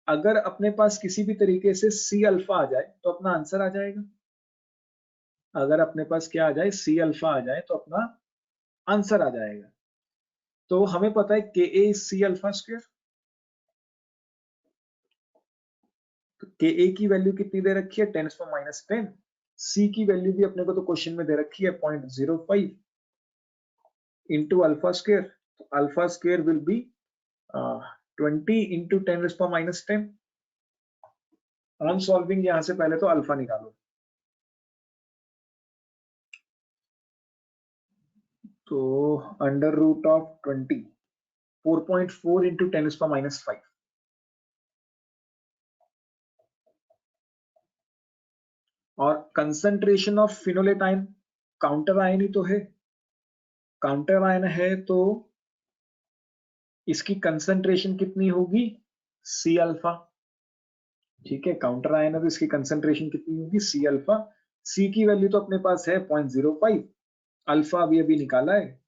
अगर अपने पास किसी भी तरीके से C अल्फा आ जाए तो अपना आंसर आ जाएगा। अगर अपने पास क्या आ जाए, C अल्फा आ जाए तो अपना आंसर आ जाएगा। तो हमें पता है Ka is C alpha square. तो Ka की वैल्यू कितनी दे रखी है, 10⁻⁻10। C की वैल्यू भी अपने को तो क्वेश्चन में दे रखी है 0.05 इंटू अल्फा स्क्वायर। तो alpha square will be 20 × 10⁻⁻10। On solving यहां से पहले तो अल्फा निकालो, तो √20 4.4 × 10⁻⁵। और concentration of phenolate ion, counter ion ही तो है, काउंटर आयन है तो इसकी कंसंट्रेशन कितनी होगी, C अल्फा, ठीक है। काउंटर आयन है तो इसकी कंसंट्रेशन कितनी होगी, C अल्फा। C की वैल्यू तो अपने पास है 0.05, अल्फा अभी अभी निकाला है,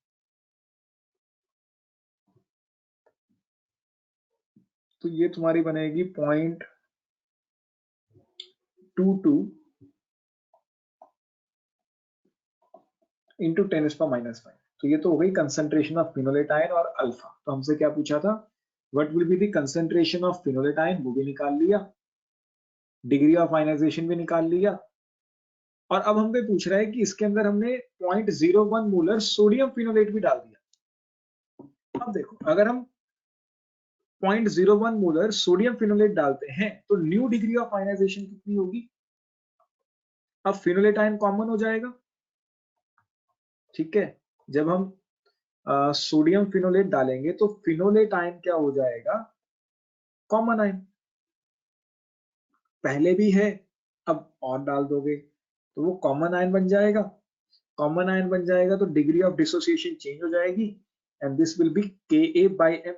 तो ये तुम्हारी बनेगी 0.22 × 10⁻⁵। तो ये तो हो गई कंसंट्रेशन ऑफ फिनोलेट आयन और अल्फा। तो हमसे क्या पूछा था, what will be the concentration of phenolate ion, वो भी निकाल लिया, डिग्री ऑफ आयनाइजेशन भी निकाल लिया। और अब हमसे पूछ रहा है कि इसके अंदर हमने 0.01 मोलर सोडियम फिनोलेट भी डाल दिया। अब देखो, अगर हम 0.01 मोलर सोडियम फिनोलेट डालते हैं तो न्यू डिग्री ऑफ आयनाइजेशन कितनी होगी। अब फिनोलेट आयन कॉमन हो जाएगा, ठीक है। जब हम सोडियम फिनोलेट डालेंगे तो फिनोलेट आयन क्या हो जाएगा, कॉमन आयन। पहले भी है, अब और डाल दोगे तो वो कॉमन आयन बन जाएगा। कॉमन आयन बन जाएगा तो डिग्री ऑफ डिसोसिएशन चेंज हो जाएगी and this will be Ka/m।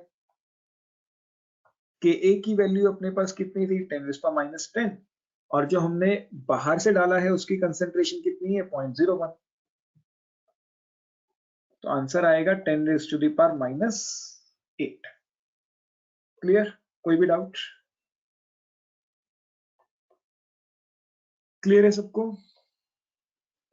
Ka की वैल्यू अपने पास कितनी थी, 10⁻⁻10, और जो हमने बाहर से डाला है उसकी कंसंट्रेशन कितनी है, 0.01। तो आंसर आएगा 10⁻⁻8। क्लियर, कोई भी डाउट, क्लियर है सबको।